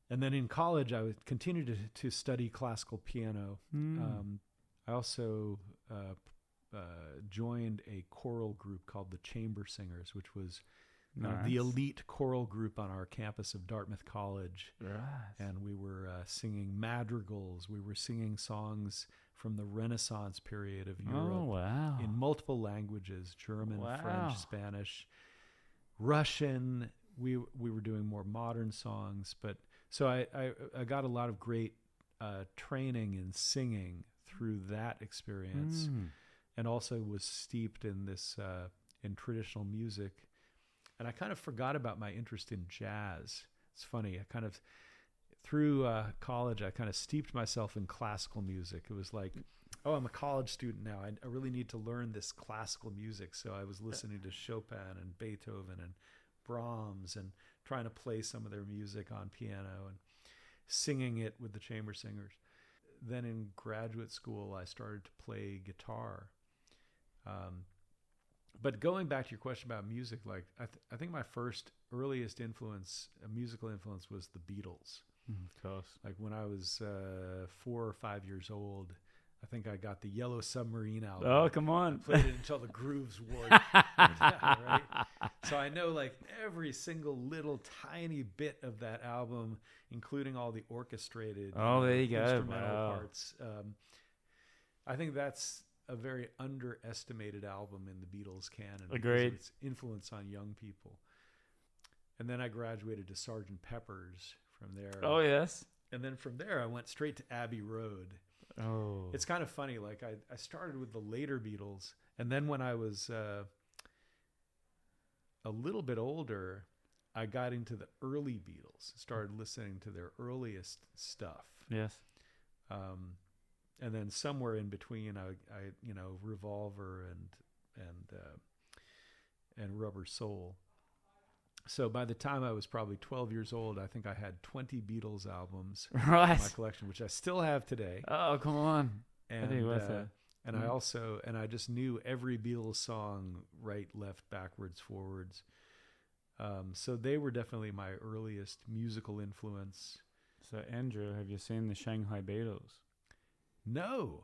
And then in college, I would continue to study classical piano. I also joined a choral group called the Chamber Singers, which was the elite choral group on our campus of Dartmouth College.
Right.
And we were singing madrigals. We were singing songs from the Renaissance period of Europe in multiple languages: German, French, Spanish, Russian. We were doing more modern songs, but so I got a lot of great training in singing through that experience, and also was steeped in this in traditional music. And I kind of forgot about my interest in jazz. It's funny. I kind of through college, I kind of steeped myself in classical music. It was like, oh, I'm a college student now. I really need to learn this classical music. So I was listening to Chopin and Beethoven and Brahms and trying to play some of their music on piano and singing it with the chamber singers. Then in graduate school, I started to play guitar. But going back to your question about music, like I think my earliest musical influence was the Beatles.
Of course.
Like when I was 4 or 5 years old, I think I got the Yellow Submarine album.
Oh, come on.
I played it until the grooves wore down, right? So I know like every single little tiny bit of that album, including all the orchestrated
there you go.
instrumental parts. I think that's a very underestimated album in the Beatles canon.
Agreed.
Because of its influence on young people. And then I graduated to Sgt. Pepper's from there.
Oh, yes.
And then from there, I went straight to Abbey Road.
Oh.
It's kind of funny. Like I started with the later Beatles, and then when I was a little bit older, I got into the early Beatles. Started listening to their earliest stuff.
Yes.
And then somewhere in between, I Revolver and Rubber Soul. So by the time I was probably 12 years old, I think I had 20 Beatles albums in my collection, which I still have today.
Oh, come on.
And I just knew every Beatles song, right, left, backwards, forwards. So they were definitely my earliest musical influence.
So Andrew, have you seen the Shanghai Beatles?
No.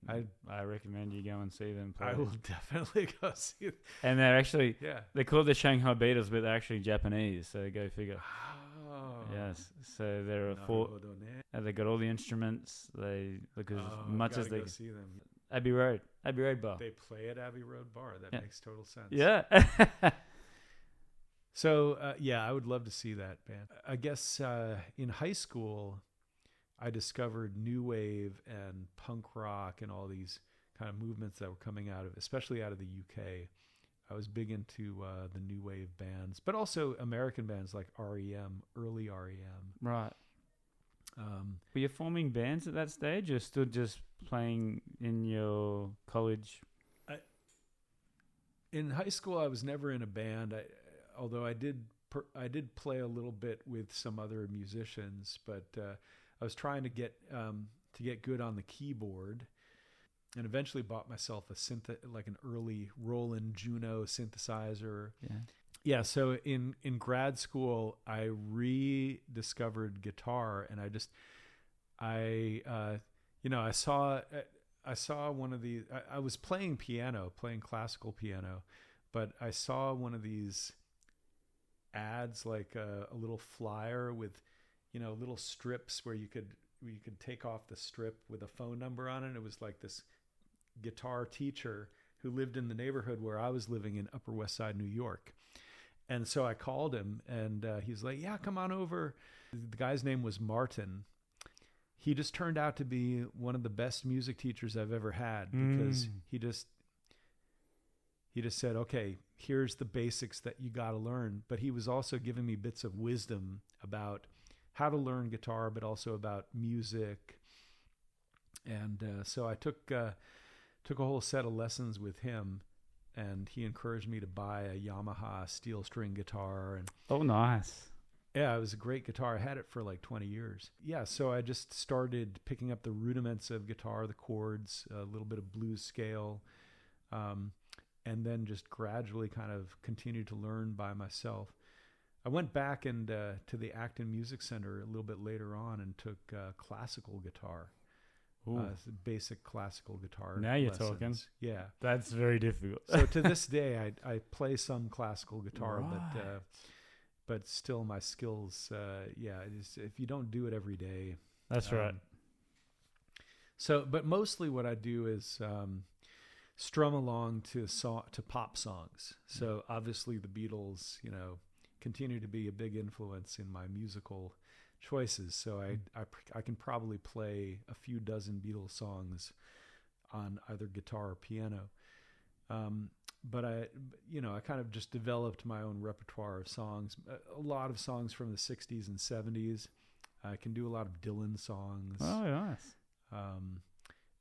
I recommend you go and see them play.
I will definitely go see them.
And they're actually, they're called the Shanghai Beatles, but they're actually Japanese, so go figure.
Oh.
Yes, so there are they got all the instruments. They look as much as they
go see them.
Abbey Road Bar.
They play at Abbey Road Bar. That makes total sense.
Yeah.
So, I would love to see that band. I guess in high school, I discovered new wave and punk rock and all these kind of movements that were coming especially out of the UK. I was big into the new wave bands, but also American bands like REM, early REM.
Right. Were you forming bands at that stage, or still just playing in your college?
In high school, I was never in a band. Although I did play a little bit with some other musicians, but I was trying to get good on the keyboard, and eventually bought myself like an early Roland Juno synthesizer. Yeah. So in grad school, I rediscovered guitar, and I saw one of these. I was playing classical piano, but I saw one of these ads, like a little flyer with, little strips where you could take off the strip with a phone number on it. It was like this guitar teacher who lived in the neighborhood where I was living in Upper West Side, New York. And so I called him, and he's like, "Yeah, come on over." The guy's name was Martin. He just turned out to be one of the best music teachers I've ever had, because he just said, "Okay, here's the basics that you got to learn." But he was also giving me bits of wisdom about how to learn guitar, but also about music. And so I took a whole set of lessons with him, and he encouraged me to buy a Yamaha steel string guitar. And
oh, nice.
yeah, it was a great guitar. I had it for like 20 years. Yeah, so I just started picking up the rudiments of guitar, the chords, a little bit of blues scale, and then just gradually kind of continued to learn by myself. I went back to the Acton Music Center a little bit later on and took classical guitar. Basic classical guitar.
Now you're
lessons.
Talking.
Yeah.
That's very difficult.
So to this day, I play some classical guitar,
Right.
but still my skills, if you don't do it every day.
That's right.
So, but mostly what I do is strum along to pop songs. So obviously the Beatles, continue to be a big influence in my musical choices. So I can probably play a few dozen Beatles songs on either guitar or piano. But I kind of just developed my own repertoire of songs. A lot of songs from the 60s and 70s. I can do a lot of Dylan songs.
Oh, nice.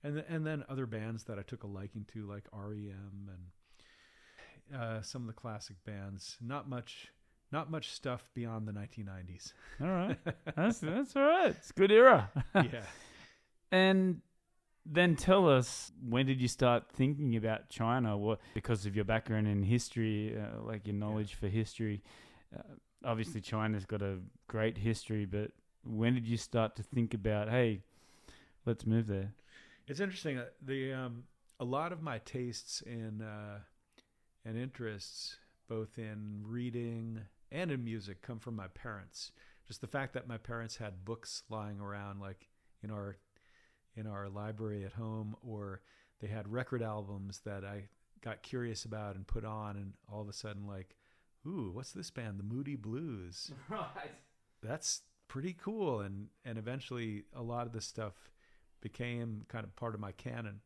And then other bands that I took a liking to, like REM and some of the classic bands. Not much stuff beyond the 1990s.
All right. That's all right. It's a good era.
Yeah.
And then tell us, when did you start thinking about China? What, because of your background in history, like your knowledge for history, obviously China's got a great history, but when did you start to think about, hey, let's move there?
It's interesting. A lot of my tastes and interests, both in reading and in music, come from my parents. Just the fact that my parents had books lying around, like in our library at home, or they had record albums that I got curious about and put on, and all of a sudden, like, ooh, what's this band? The Moody Blues.
Right.
That's pretty cool. And eventually a lot of this stuff became kind of part of my canon.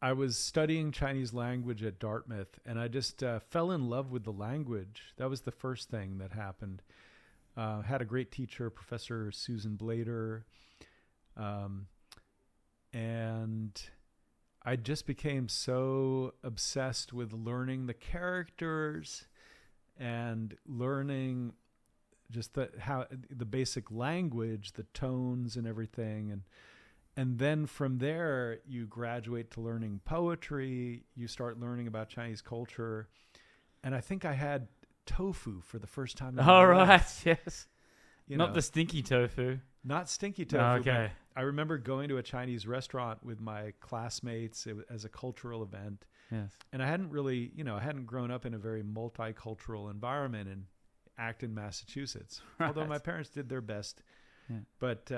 I was studying Chinese language at Dartmouth, and I just fell in love with the language. That was the first thing that happened. Had a great teacher, Professor Susan Blader, and I just became so obsessed with learning the characters and learning just the basic language, the tones and everything. And then from there, you graduate to learning poetry. You start learning about Chinese culture. And I think I had tofu for the first time in my life.
Yes. Not the stinky tofu.
Not stinky tofu.
Oh, okay.
I remember going to a Chinese restaurant with my classmates as a cultural event.
Yes.
And I hadn't really, I hadn't grown up in a very multicultural environment in Acton, Massachusetts.
Right.
Although my parents did their best.
Yeah.
But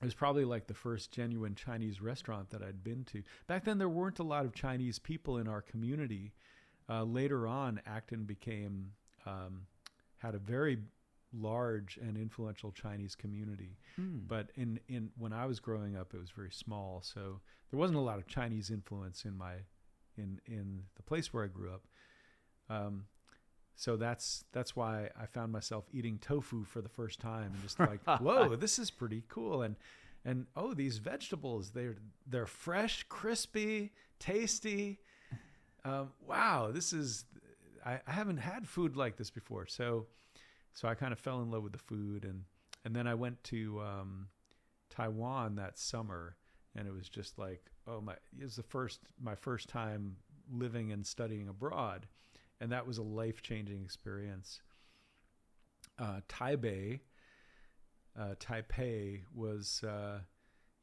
it was probably like the first genuine Chinese restaurant that I'd been to. Back then, there weren't a lot of Chinese people in our community. Later on, Acton had a very large and influential Chinese community. But in when I was growing up, it was very small. So there wasn't a lot of Chinese influence in the place where I grew up. So that's why I found myself eating tofu for the first time, and just like, whoa, this is pretty cool. And oh, these vegetables, they're fresh, crispy, tasty. Wow, I haven't had food like this before. So I kind of fell in love with the food, and then I went to Taiwan that summer, and it was just like, it was my first time living and studying abroad. And that was a life-changing experience. Taipei was,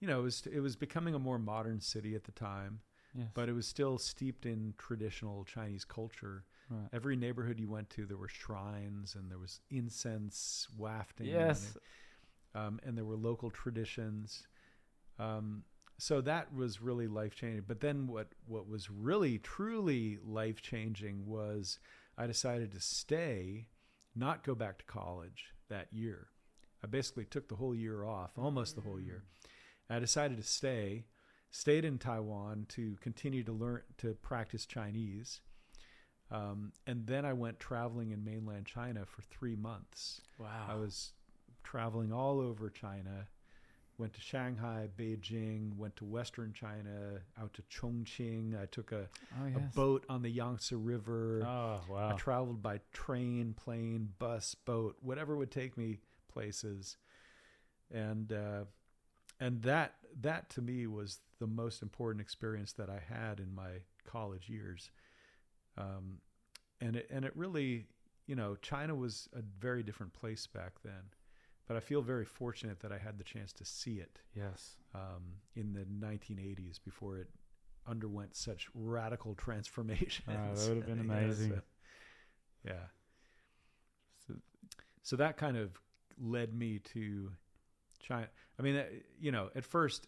it was becoming a more modern city at the time,
Yes.
but it was still steeped in traditional Chinese culture.
Right.
Every neighborhood you went to, there were shrines and there was incense wafting.
Yes.
And there were local traditions. So that was really life-changing. But then what was really, truly life-changing was I decided to stay, not go back to college that year. I basically took the whole year off, almost the whole year. I decided to stayed in Taiwan to continue to learn, to practice Chinese. And then I went traveling in mainland China for 3 months.
Wow.
I was traveling all over China, went to Shanghai, Beijing, went to Western China, out to Chongqing. I took a boat on the Yangtze River.
Oh, wow.
I traveled by train, plane, bus, boat, whatever would take me places. And that to me was the most important experience that I had in my college years. And it really, China was a very different place back then, but I feel very fortunate that I had the chance to see it.
Yes.
In the 1980s before it underwent such radical transformations.
That would have been amazing.
So that kind of led me to China. I mean, at first,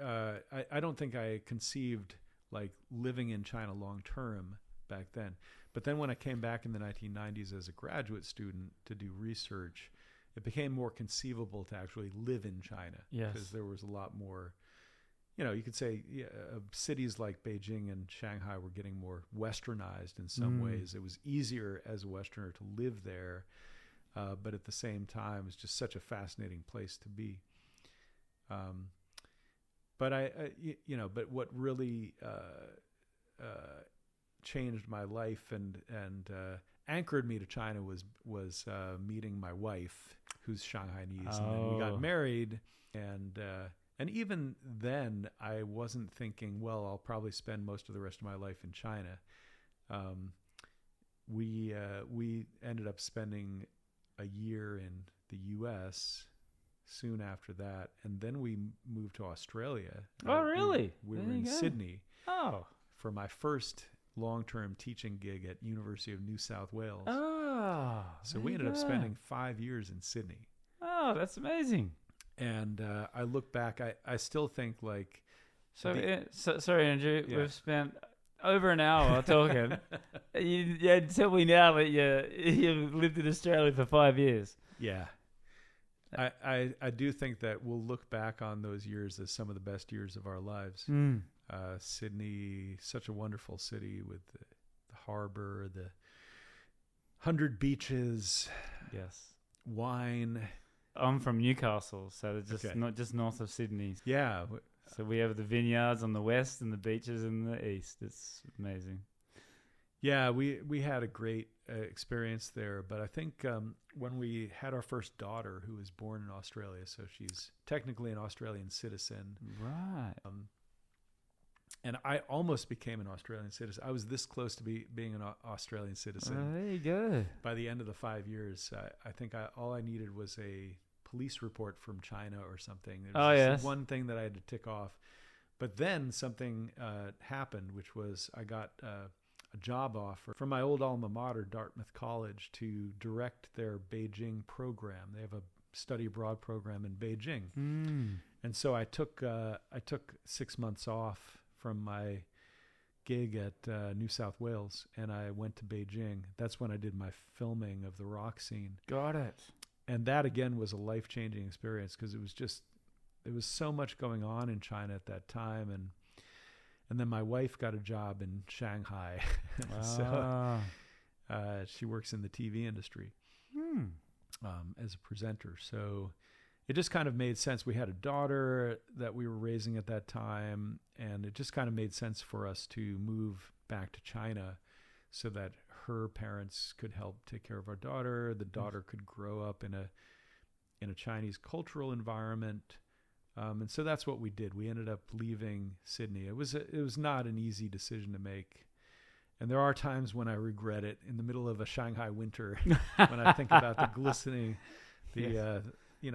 I don't think I conceived like living in China long term back then. But then when I came back in the 1990s as a graduate student to do research, it became more conceivable to actually live in China.
Yes.
Because there was a lot more, you could say cities like Beijing and Shanghai were getting more westernized in some ways. It was easier as a Westerner to live there. But at the same time, it's just such a fascinating place to be. But what really changed my life and anchored me to China was meeting my wife, who's Shanghainese, and then we got married. And even then, I wasn't thinking, well, I'll probably spend most of the rest of my life in China. We ended up spending a year in the U.S. soon after that, and then we moved to Australia.
Oh, really?
We were in Sydney.
Oh.
For my first long-term teaching gig at University of New South Wales.
Oh.
So we ended up spending 5 years in Sydney.
Oh, that's amazing.
And I look back, I still think like...
sorry, Andrew. Yeah. We've spent over an hour talking. you tell me now that you've lived in Australia for 5 years.
Yeah. I do think that we'll look back on those years as some of the best years of our lives. Sydney, such a wonderful city with the harbor, the 100 beaches.
Yes.
Wine.
I'm from Newcastle, so it's not just north of Sydney.
Yeah.
So we have the vineyards on the west and the beaches in the east. It's amazing.
Yeah, we had a great experience there, but I think when we had our first daughter, who was born in Australia, so she's technically an Australian citizen.
Right.
And I almost became an Australian citizen. I was this close to being an Australian citizen.
Oh, there you go.
By the end of the 5 years, I think all I needed was a police report from China or something.
Yes.
One thing that I had to tick off. But then something happened, which was I got a job offer from my old alma mater, Dartmouth College, to direct their Beijing program. They have a study abroad program in Beijing. And so I took 6 months off from my gig at New South Wales, and I went to Beijing. That's when I did my filming of the rock scene.
Got it.
And that again was a life-changing experience because there was so much going on in China at that time, and then my wife got a job in Shanghai. So she works in the TV industry as a presenter. So it just kind of made sense. We had a daughter that we were raising at that time, and it just kind of made sense for us to move back to China so that her parents could help take care of our daughter. The daughter could grow up in a Chinese cultural environment. And so that's what we did. We ended up leaving Sydney. It was not an easy decision to make. And there are times when I regret it in the middle of a Shanghai winter when I think about the glistening,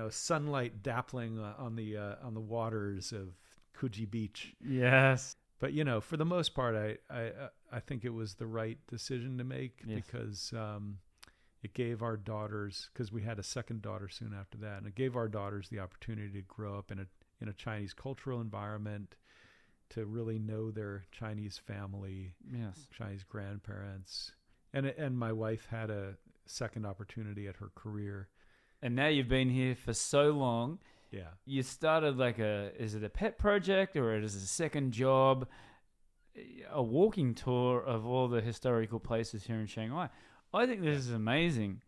sunlight dappling on the waters of Coogee Beach.
Yes.
But for the most part, I think it was the right decision to make because it gave our daughters, because we had a second daughter soon after that, and it gave our daughters the opportunity to grow up in a Chinese cultural environment, to really know their Chinese family, Chinese grandparents, and my wife had a second opportunity at her career.
And now you've been here for so long.
Yeah.
You started is it a pet project or is it a second job? A walking tour of all the historical places here in Shanghai. I think this is amazing.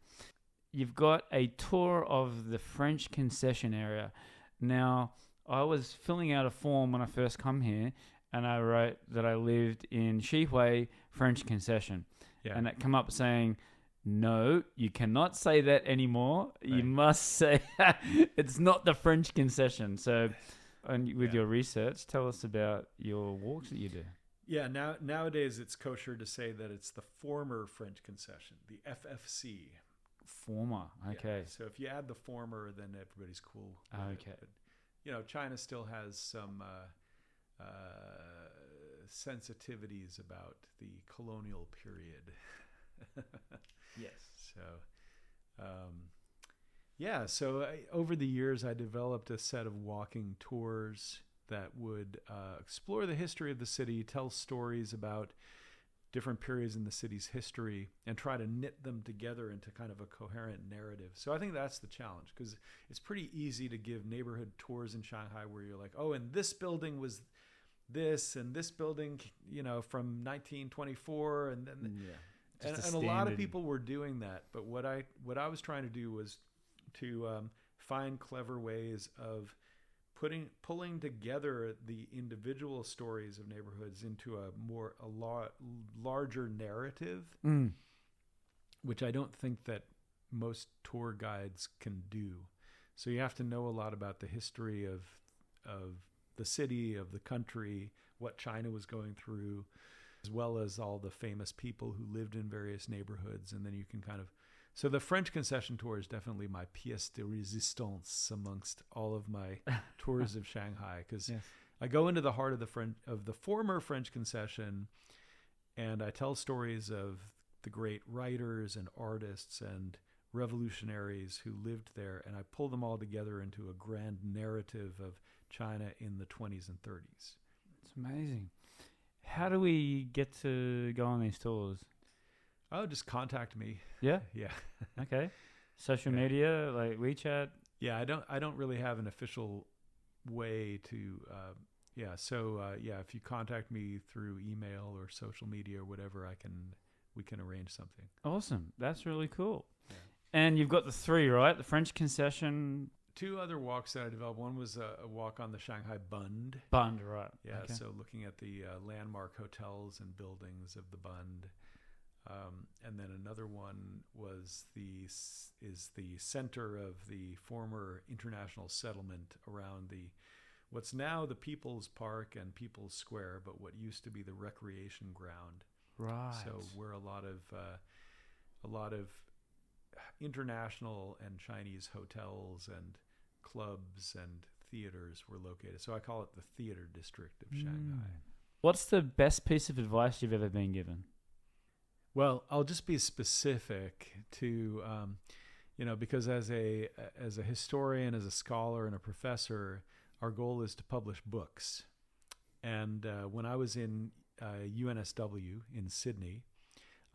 You've got a tour of the French concession area. Now, I was filling out a form when I first come here, and I wrote that I lived in Shihui French concession. Yeah. And it came up saying, no, you cannot say that anymore. Right. You must say it's not the French concession. So, and with your research, tell us about your walks that you do.
Yeah, nowadays it's kosher to say that it's the former French concession, the FFC.
Former, okay.
Yeah, so if you add the former, then everybody's cool.
Okay.
But, China still has some sensitivities about the colonial period.
Yes.
So, over the years, I developed a set of walking tours that would explore the history of the city, tell stories about different periods in the city's history, and try to knit them together into kind of a coherent narrative. So I think that's the challenge, because it's pretty easy to give neighborhood tours in Shanghai where you're like, oh, and this building was this, and this building, from 1924, and then...
Yeah.
And a lot of people were doing that, but what I was trying to do was to find clever ways of pulling together the individual stories of neighborhoods into a larger narrative, which I don't think that most tour guides can do. So you have to know a lot about the history of the city, of the country, what China was going through, as well as all the famous people who lived in various neighborhoods. And then you can so the French concession tour is definitely my pièce de résistance amongst all of my tours of Shanghai, because I go into the heart of the former French concession, and I tell stories of the great writers and artists and revolutionaries who lived there, and I pull them all together into a grand narrative of China in the 20s and 30s.
It's amazing. How do we get to go on these tours?
Oh, just contact me.
Yeah?
Yeah.
Okay. Social media, like WeChat?
Yeah, I don't really have an official way to, if you contact me through email or social media or whatever, we can arrange something.
Awesome. That's really cool. Yeah. And you've got the 3, right? The French concession.
2 other walks that I developed. One was a walk on the Shanghai Bund.
Bund, right.
Yeah,
okay.
So looking at the landmark hotels and buildings of the Bund. And then another one is the center of the former international settlement around what's now the People's Park and People's Square, but what used to be the recreation ground.
Right.
So where a lot of international and Chinese hotels and clubs and theaters were located. So I call it the theater district of Shanghai.
What's the best piece of advice you've ever been given?
Well, I'll just be specific to, because as a historian, as a scholar, and a professor, our goal is to publish books. And when I was in UNSW in Sydney,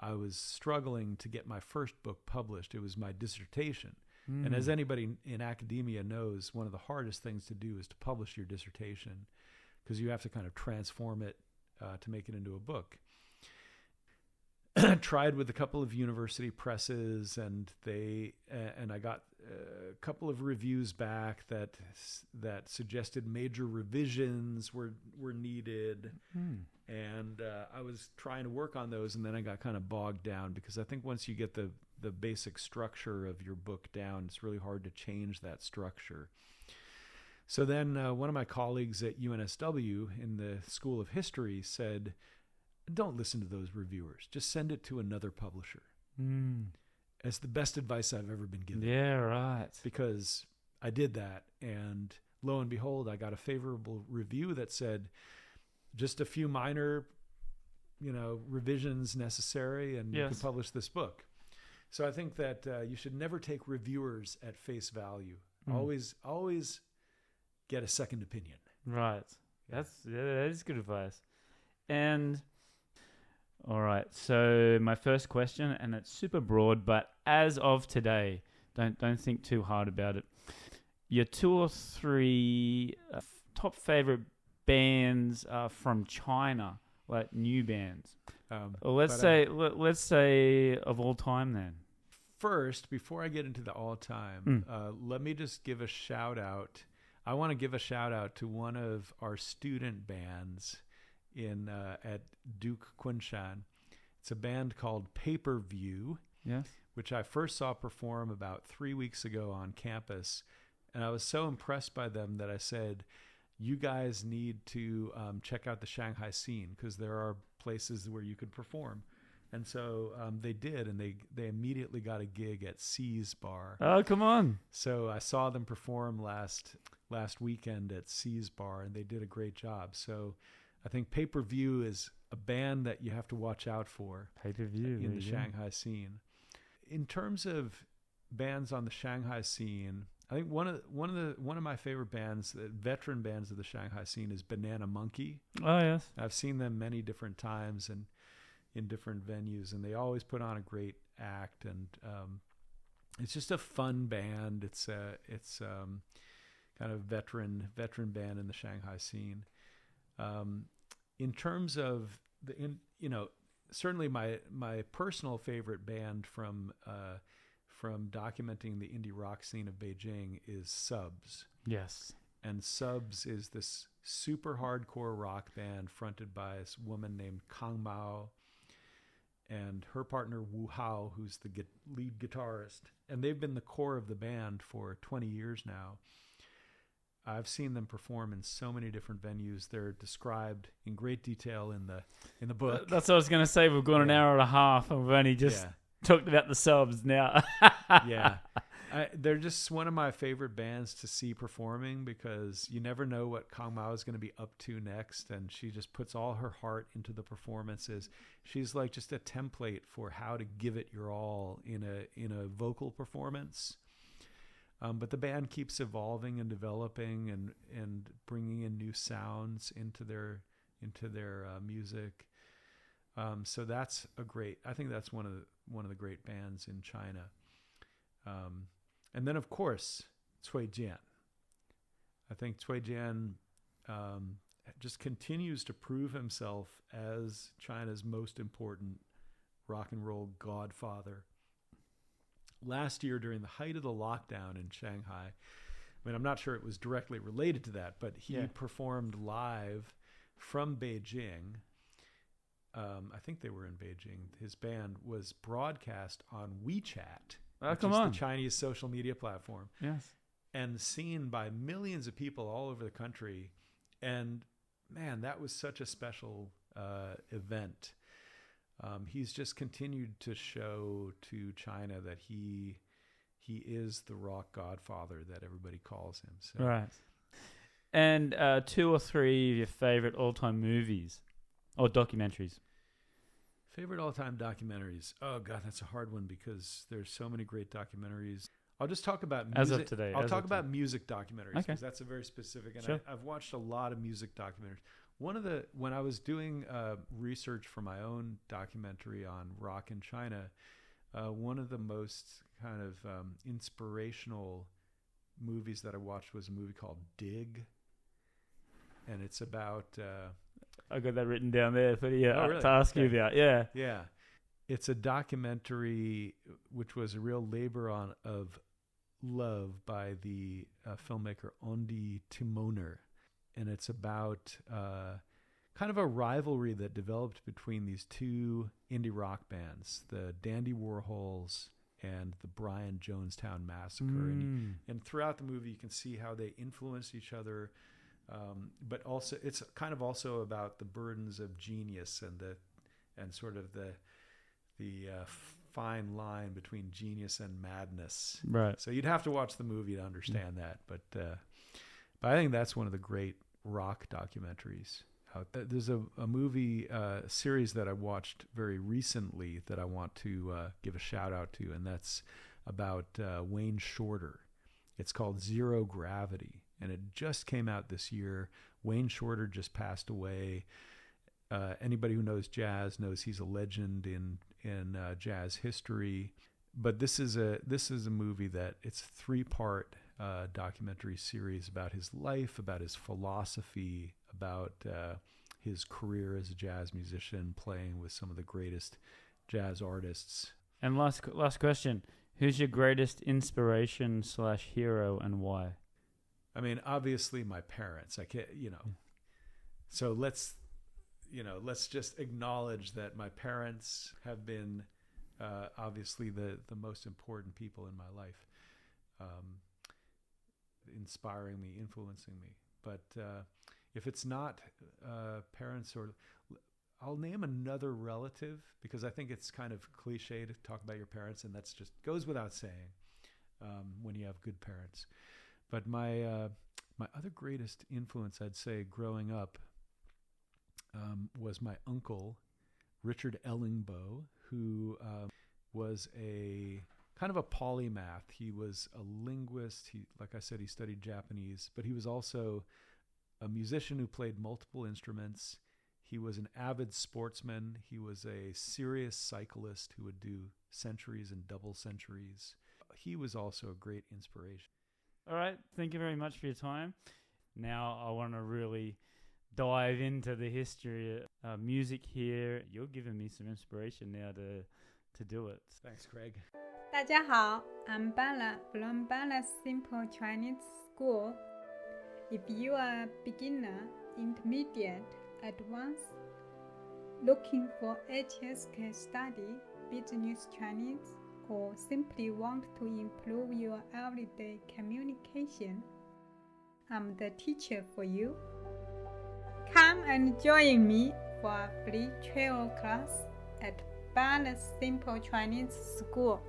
I was struggling to get my first book published. It was my dissertation. And as anybody in academia knows, one of the hardest things to do is to publish your dissertation, because you have to kind of transform it to make it into a book. Tried with a couple of university presses, and I got a couple of reviews back that suggested major revisions were needed, and I was trying to work on those, and then I got kind of bogged down, because I think once you get the basic structure of your book down, it's really hard to change that structure. So then one of my colleagues at UNSW in the School of History said, don't listen to those reviewers. Just send it to another publisher. It's the best advice I've ever been given.
Yeah, right.
Because I did that, and lo and behold, I got a favorable review that said just a few minor, revisions necessary, and you can publish this book. So I think that you should never take reviewers at face value. Always get a second opinion.
Right. That is good advice. And all right, so my first question, and it's super broad, but as of today, don't think too hard about it. Your 2 or 3 top favorite bands from China, like new bands. Let's say of all time then.
First, before I get into the all time, let me just give a shout out. I want to give a shout out to one of our student bands at Duke Kunshan. It's a band called Paperclip, which I first saw perform about 3 weeks ago on campus. And I was so impressed by them that I said, you guys need to check out the Shanghai scene, because there are places where you could perform. And so they did, and they immediately got a gig at C's Bar.
Oh, come on.
So I saw them perform last weekend at C's Bar, and they did a great job. So I think Paperclip is a band that you have to watch out for.
Paperclip
in the Shanghai scene. In terms of bands on the Shanghai scene, I think one of my favorite bands, the veteran bands of the Shanghai scene, is Banana Monkey.
Oh yes, I've
seen them many different times and in different venues, and they always put on a great act. And it's just a fun band. It's kind of veteran band in the Shanghai scene. In terms of certainly my personal favorite band from documenting the indie rock scene of Beijing is Subs.
Yes.
And Subs is this super hardcore rock band fronted by this woman named Kang Mao and her partner Wu Hao, who's the lead guitarist. And they've been the core of the band for 20 years now. I've seen them perform in so many different venues. They're described in great detail in the book.
That's what I was going to say. We've gone an hour and a half, and we've only just talked about the Subs now.
Yeah. They're just one of my favorite bands to see performing, because you never know what Kang Mao is going to be up to next, and she just puts all her heart into the performances. She's like just a template for how to give it your all in a vocal performance. But the band keeps evolving and developing and bringing in new sounds into their music. So that's I think that's one of the great bands in China. And then of course, Cui Jian. I think Cui Jian just continues to prove himself as China's most important rock and roll godfather. Last year, during the height of the lockdown in Shanghai, I mean, I'm not sure it was directly related to that, but he performed live from Beijing. I think they were in Beijing. His band was broadcast on WeChat, which is the Chinese social media platform.
Yes.
And seen by millions of people all over the country. And man, that was such a special event. He's just continued to show to China that he is the rock godfather that everybody calls him. So.
Right. And 2 or 3 of your favorite all-time movies or documentaries?
Favorite all-time documentaries? Oh God, that's a hard one, because there's so many great documentaries. I'll just talk about music.
As of today.
I'll talk about music documentaries, because that's a very specific. And
sure.
I've watched a lot of music documentaries. When I was doing research for my own documentary on rock in China, one of the most kind of inspirational movies that I watched was a movie called Dig, and it's about.
I got that written down there for you
really?
to ask you about. Yeah,
yeah. It's a documentary which was a real labor of love by the filmmaker Ondi Timoner. And it's about kind of a rivalry that developed between these two indie rock bands, the Dandy Warhols and the Brian Jonestown Massacre. And throughout the movie, you can see how they influenced each other. But also, it's kind of also about the burdens of genius and sort of the fine line between genius and madness.
Right.
So you'd have to watch the movie to understand that. But I think that's one of the great rock documentaries. There's a movie series that I watched very recently that I want to give a shout out to, and that's about Wayne Shorter. It's called Zero Gravity, and it just came out this year. Wayne Shorter just passed away. Anybody who knows jazz knows he's a legend in jazz history. But this is a movie that it's a 3-part documentary series about his life, about his philosophy, about his career as a jazz musician, playing with some of the greatest jazz artists.
And last question: who's your greatest inspiration / hero, and why?
I mean, obviously my parents. I can't, So let's just acknowledge that my parents have been obviously the most important people in my life, inspiring me, influencing me. But if it's not parents, or I'll name another relative, because I think it's kind of cliche to talk about your parents, and that's just goes without saying when you have good parents. But my other greatest influence, I'd say, growing up, was my uncle, Richard Ellingboe, who was a kind of a polymath. He was a linguist. Like I said, he studied Japanese, but he was also a musician who played multiple instruments. He was an avid sportsman. He was a serious cyclist who would do centuries and double centuries. He was also a great inspiration.
All right. Thank you very much for your time. Now I want to really dive into the history of music here. You're giving me some inspiration now to do it.
Thanks, Craig.
大家好, I'm Bella from Bella Simple Chinese School. If you are a beginner, intermediate, advanced, looking for HSK study, business Chinese, or simply want to improve your everyday communication, I'm the teacher for you. Come and join me for a free travel class at Bella Simple Chinese School.